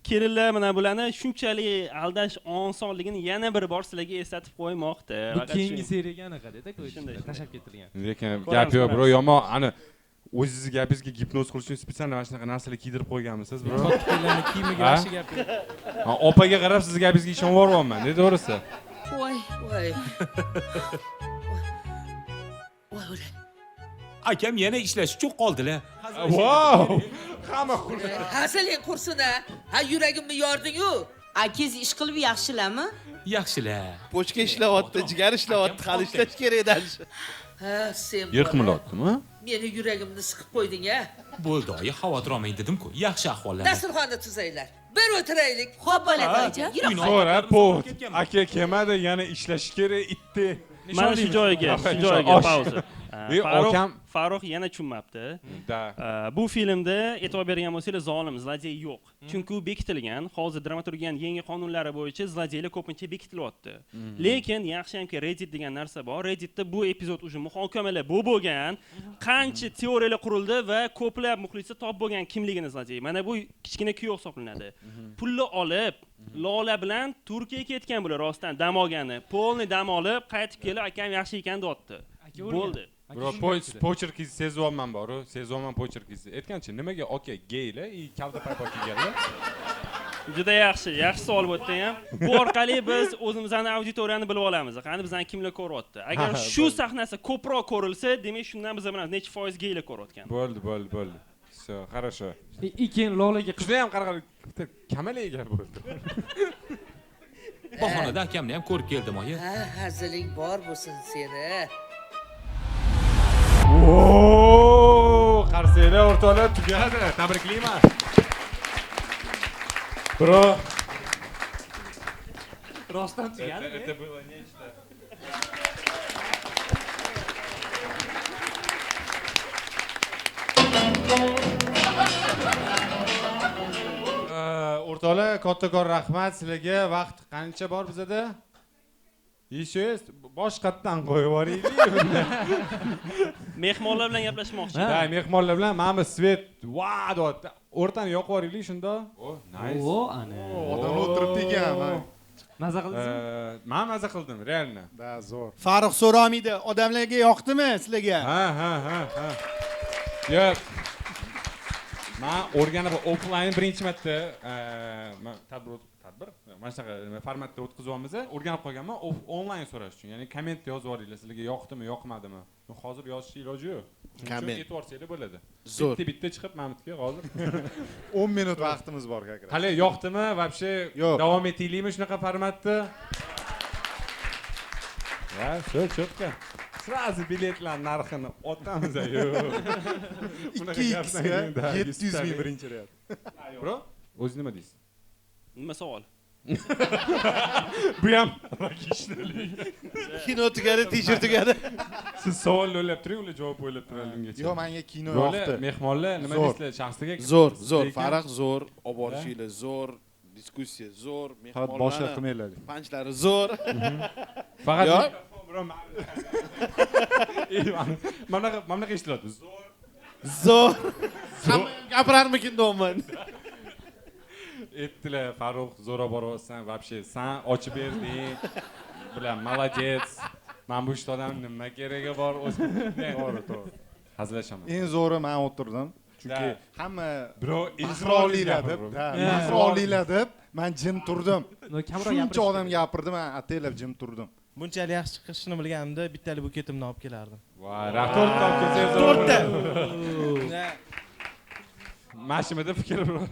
kelinlar mana bularni shunchalik aldash osonligini yana bir bor sizlarga eslatib qo'ymoqda. Bu keyingi seriyaga anaqa-da, shunday tashab ketilgan. Lekin gap yo'q, bro, yomon. Ani o'zingizga gapingizga gipnoz qilish uchun spesial mana shunaqa narsalar kiydirib qo'yganmisiz, bro? Totqilarni kiyimiga yaxshi gap yo'q. Opaga qarab siz gapingizga ishonib o'ryapman, dedi to'g'risi. Voy. Akam yana ishlash uchun qoldilar. Wow! Hamma Hasaling qursin-a. Ha, yuragimni yording-ku. Akangiz ish qilib yaxshilarmi? Yaxshilar. Pochka ishlayapti, jigar ishlayapti, hali ishlash kerak edi. Ha, sen. Yiqmilyaptimi? Meni yuragimni siqib qo'yding-a. Bo'ldi, oyi, xavotir olmang dedim-ku. Yaxshi ahvollar. Dasturxonni tuzaylar. Bir o'tiraylik. Xo'p, bolajon. So'ra, pot. Aka kelmadi, yana ishlash kerak, itdi. Mana shu joyiga pauza. Farruh yana tushunmabdi. Bu filmda e'tibor bergan bo'lsangiz, zolim, zlodey yo'q. Chunki u bekitilgan, hozir dramaturgiyaning yangi qonunlari bo'yicha zlodeylar ko'pincha bekitilyapti. Lekin yaxshi hamki Reddit degan narsa bor. Redditda bu epizod uchun muhokamalar bo'lgan, qancha teoriyalar qurildi va ko'plab muxlislar top bo'lgan kimligini zlodey. Mana bu kichkina kuyov hisoblanadi. Pulni olib Lola bilan Turkiyaga ketgan bular rostdan dam olgani. Polni dam olib, qaytib kelib, akam yaxshi ekan deyapti. Bo'ldi. Bro, pocherkingizni sezyapman bor-ku, sezyapman pocherkingizni. Aytganchi, nimaga aka geylar, kavda paypoq kiyganlar? Juda yaxshi savol bo'tdi ham. Bu orqali biz o'zimizning auditoriyani bilib olamiz. Qani bizdan kimlar ko'ryapti? Agar shu sahnasi ko'proq ko'rilsa, demak shundan biz bilamiz necha foiz geylar ko'rayotgan. Bo'ldi. Все, хорошо. Keyin Lolaga qizni ham qaraqal kamala egar bo'ldi. Bahonada akamni ham ko'rib keldim, oyi. Ha, haziling bor bo'lsin seni. qarsanglar o'rtoqlar tugadi. Tabriklayman. Bro. Rostdan tugadi. Это было нечто. O'rtoqlar, kattakon rahmat sizlarga. Vaqt qancha bor bizada? Еще boshqatdan qo'yib yuboraylik. Mehmonlar bilan gaplashmoqchi. Ha, mehmonlar bilan mana Svet, va deyapti. O'rtani yoqib yuboraylik shunda. O, nice. O, ana. Odam o'tiribdi ekan. Maza qildingizmi? Men maza qildim, realno. Da, zo'r. Farruh so'ramaydi, odamlarga yoqdimi sizlarga? Ha. Yo'q. Men o'rganib offline birinchi marta tadbir mana shunaqa formatda o'tkazyapmiz. O'rganib qolganman onlayn so'rash uchun. Ya'ni komment yozib yuboringlar, sizlarga yoqdimi, yoqmadimi. Hozir yozishga iloji yo'q. Komment e'tiborsanglar bo'ladi. Zo'r. Bitta chiqib Mamutga hozir 10 minut vaqtimiz bor как раз. Hali yoqdimi? Вообще davom etaylikmi shunaqa formatda? Ya, cho'tka. Srazi biletlar narxini otamiz yo'q. 2x ga 700 ming birinchi rad. Bro, o'zingiz nima deysiz? Nima savol? Bu ham rakishlik. Kino tugadi, t-shirt tugadi. Siz savol o'ylab turing, ular javob o'ylab turadi ungacha. Yo'q, menga kino yoqdi. Mehmonlar nima deysizlar shaxsiga? Zo'r, farq zo'r, olib borishinglar zo'r, diskussiya zo'r, mehmonlar. Boshqa qilmanglar. Panchlari zo'r. Faqat mana eshitilyapti. Zo'r. Hamma gapirarmikin deyman. Aytdilar, Farruh zo'ra boryapsan, вообще sen ochib berding. Bilan молодец. Men bu ishdan nima keragi bor o'zi. To'g'ri. Hazillashaman. Eng zo'ri men o'tirdim. Chunki hamma bro Isroiliylar deb, Isroiliylar deb men jim turdim. Shuncha odam gapirdi, men ataylab jim turdim. Bunchalik yaxshi chiqishini bilganimda bittalik buketimni olib kelardim. Voy, rahmat olib kelsangiz. To'rtta. Mashinada fikr bro.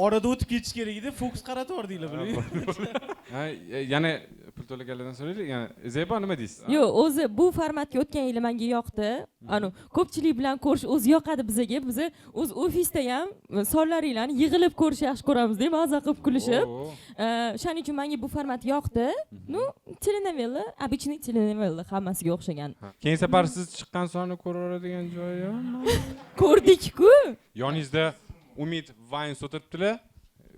Orada o'tib ketish kerak edi, fokus qaratib yordinglar bular. Ha, yana pul to'laganlardan so'raylik. Yana Zebo nima deysiz? Yo'q, o'zi bu formatga o'tgan yili menga yoqdi. Ko'pchilik bilan ko'rish o'zi yoqadi bizga. Biz o'z ofisda ham sonlaringlarni yig'ilib ko'rish yaxshi ko'ramiz-da, maza qilib kulishib. Shuning uchun menga bu format yoqdi. Telenovela, обычный telenovela hammasiga o'xshagan. Keyin safar siz chiqqan sonni ko'raveradigan joyi yo'qmi? Ko'rdik-ku. Yoningizda Umid Vines o'tiribdilar.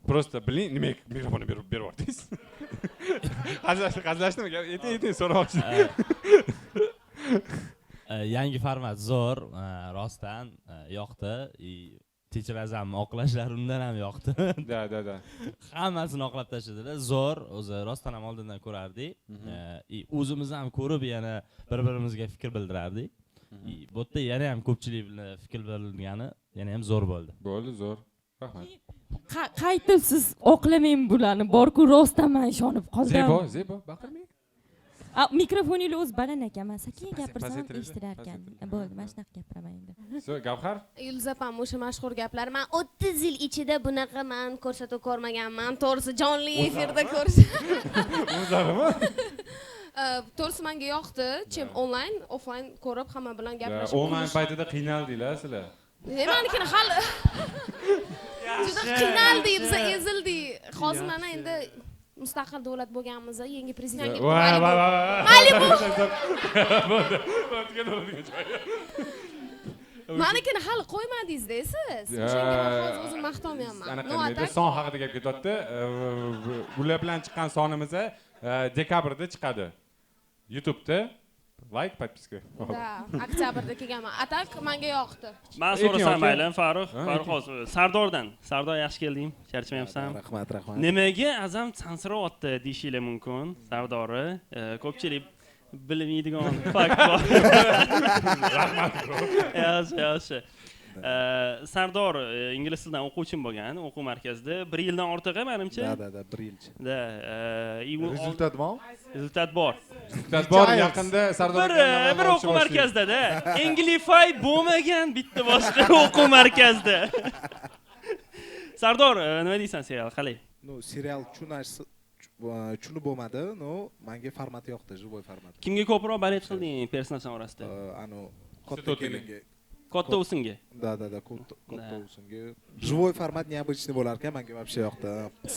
Просто biling, nima mikrofonni berib yubordingiz? Qazlashdimi? Ayting, so'ramoqchi. Yangi format zo'r, rostdan yoqdi. Techirazam oqlashlar undan ham yoqdi. Da. Hammasini oqlab tashladilar. Zo'r, o'zi rostdan ham oldindan ko'rardik. O'zimiz ham ko'rib yana bir-birimizga fikr bildirardik. Bu yerda yana ham ko'pchilik bilan fikr bildirgani yana ham zo'r bo'ldi. Bo'ldi, zo'r. Rahmat. Qaytib siz oqlamang bularni, borku rostdan men ishonib qoldim. Zebo, baqirmang. Mikrofoningizni o'z baland ekan, men sekin gapirsam eshitilar ekan. Bo'ldi, mana shunaqa gapiraman endi. Gavhar? Yulduz opam o'sha mashhur gaplar. Men 30 yil ichida bunaqa men ko'rsatuv ko'rmaganman. To'g'risi jonli efirda ko'rishim. O'zlarimi? To'g'risi menga yoqdi. Chem onlayn, offlayn ko'rib hamma bilan gaplashib. Onlayn paytida qiynaldinglar sizlar. Menikini hali juda qiynaldik, biz ezildik. Hozir mana endi mustaqil davlat bo'lganmiz, yangi prezident Malibu. Menikini hali qo'ymadingiz-da siz. O'shanga men hozir o'zim maqtamayapman. Anaqa son haqida gap ketyapti. Bular bilan chiqqan sonimiz dekabrda chiqadi. YouTube'da like, подписка. Da, oktyabrda kelganman. Atak menga yoqdi. Men so'rasam mayli, Farruh hozir Sardordan. Sardor yaxshi kelding, charchamayapsan. Rahmat. Nimaga azam sansiryapti deyishinglar mumkin, Sardori. Ko'pchilik bilmaydigan fakt bor. Rahmat bro. Yaxshi. Sardor ingliz tilidan o'quvchim bo'lgan, o'quv markazida 1 yildan ortiq menimcha. Da, 1 yilcha. Da, Rezultat bor? Rezultat bor. Rezultat bor, yaqinda Sardor bir o'quv markazida-da. Anglify bo'lmagan bitta boshqa o'quv markazida. Sardor, nima deysan serial? Qalay? Serial tushunib bo'lmadi, menga format yoqdi, живой format. Kimga ko'proq balet qilding personaj orasida? katta kelinga. Katta o'singa. Да, katta o'singa. Живой format ham обычный bo'lar ekan, menga вообще yoqdi.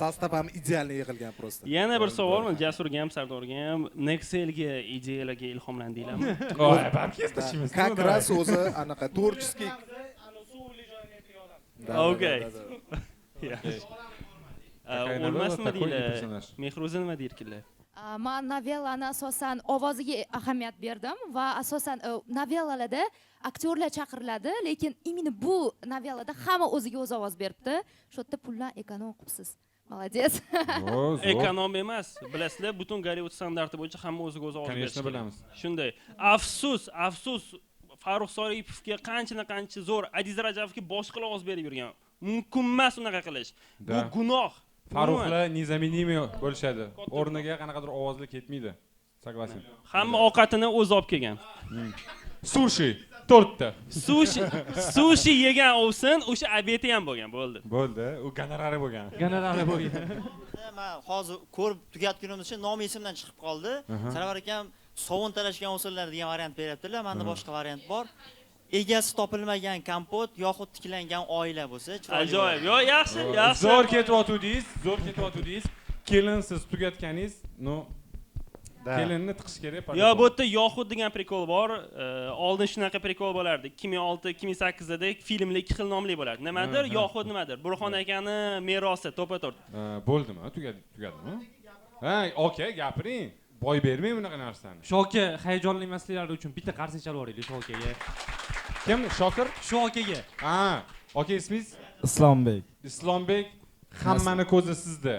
Sostav ham idealniy yig'ilgan просто. Yana bir savol, Jasurga ham, Sardorga ham, Nexelga ideyalarga ilhomlandinglarmi? Voy, barkasdashimiz. Как раз o'zi anaqa творческий. Okay. O'lmasmi deylar? Mehruza nima deyirkinlar? Men novellani asosan ovoziga ahamiyat berdim va asosan novellalarda aktyorlar chaqiriladi, lekin imенно bu novellada hamma o'ziga o'zi ovoz beribdi. Shu yerda puldan ekonom qilibsiz. Молодец. Ekonom emas, bilasizlar, butun Gollivud standarti bo'yicha hamma o'ziga o'zi ovoz berishi. Конечно, bilamiz. Shunday. Afsus, Farruh Soripovga qancha zo'r, Adiz Rajabovga boshqa ovoz berib yurgan. Mumkin emas unaqa qilish. Bu gunoh. Farruhlar nizaminiy bo'lishadi. O'rniga qanaqadir ovozlar ketmaydi. Согласен. Hamma ovqatini o'zi olib kelgan. Sushi 4 ta. Sushi yegan ovsin, o'sha obedi ham bo'lgan, bo'ldi. Bo'ldi, u gonorari bo'lgan. Men hozir ko'rib tugatgunimizcha nomi esimdan chiqib qoldi. Sarvar akam sovun talashgan ovsinlar degan variant beryaptilar. Menda boshqa variant bor. Egasi topilmagan kompot yoxud tiklangan oila bo'lsa, ajoyib. Yo, yaxshi. Zo'r ketyaptidingiz. Kelinsiz tugatganingiz, kelinni tiqish kerak. Yo, bu yerda yoxud degan prikol bor. Oldin shunaqa prikol bo'lardi. 2006-2008da filmlar ikki xil nomli bo'lardi. Nimadir, yoxud nimadir. Burxon akani merosi to'pa-to'rt. Bo'ldimi? Tugadimi? Ha, okay, gapiring. Boy bermang bunaqa narsani. Shoka hayajonli emasliklari uchun bitta qarsak chalib yuboraylik Shokaga. Kim? Shokir? Shokaga. Ha, aka ismingiz? Islombek. Hammani ko'zi sizda.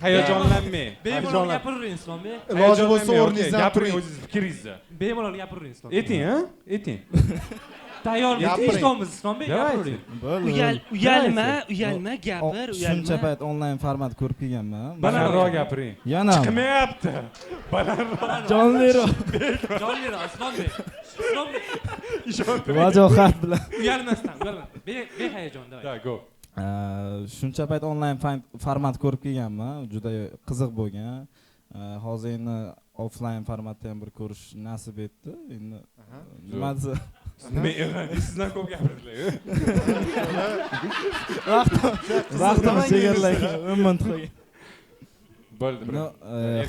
Hayajonlanmang. Bemalol gapiring Islombek. Iloji bo'lsa o'rningizdan gapiring o'zingiz fikringizni. Bemalol gapiring Islombek. Ayting, ha? Ayting. Tayyormi? Eshitamiz Islombek, gapiring. Uyalma, gapir, Shuncha payt onlayn format ko'rib kelganman. Balandroq gapiring. Yana chiqmayapti. Balandroq. Jonliroq. Islombek. Vajohat bilan. Uyalmasdan, behayajon davay. Da, go. Shuncha payt onlayn format ko'rib kelganman, juda qiziq bo'lgan. Hozir endi offline formatda ham bir ko'rish nasib etdi. Endi nima desa sizdan ko'p gapirdilar. Vaqtim chegaralangan, umuman qo'ygan. Bo'ldi.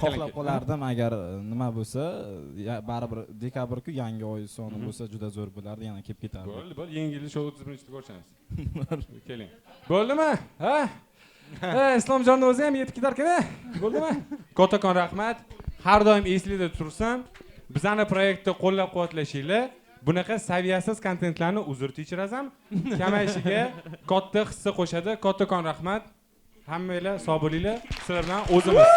Xohlab qolardim agar nima bo'lsa, baribir dekabrku yangi oy soni bo'lsa juda zo'r bo'lardi, yana kelib ketardi. Bo'ldi. Yangi yil show 31-da ko'rishamiz. Keling. Bo'ldimi? Ha? Islomjonni o'zi ham yetib ketar ekan. Bo'ldimi? Kattakon rahmat. Har doim esingizda tursin. Bizani proyektni qo'llab-quvvatlashinglar. Bunaqa saviyasiz kontentlarni uzr kechirasam, kamayishiga katta hissa qo'shadi. Kattakon rahmat. Hammanglar sog' bo'linglar. Sizlar bilan o'zimiz.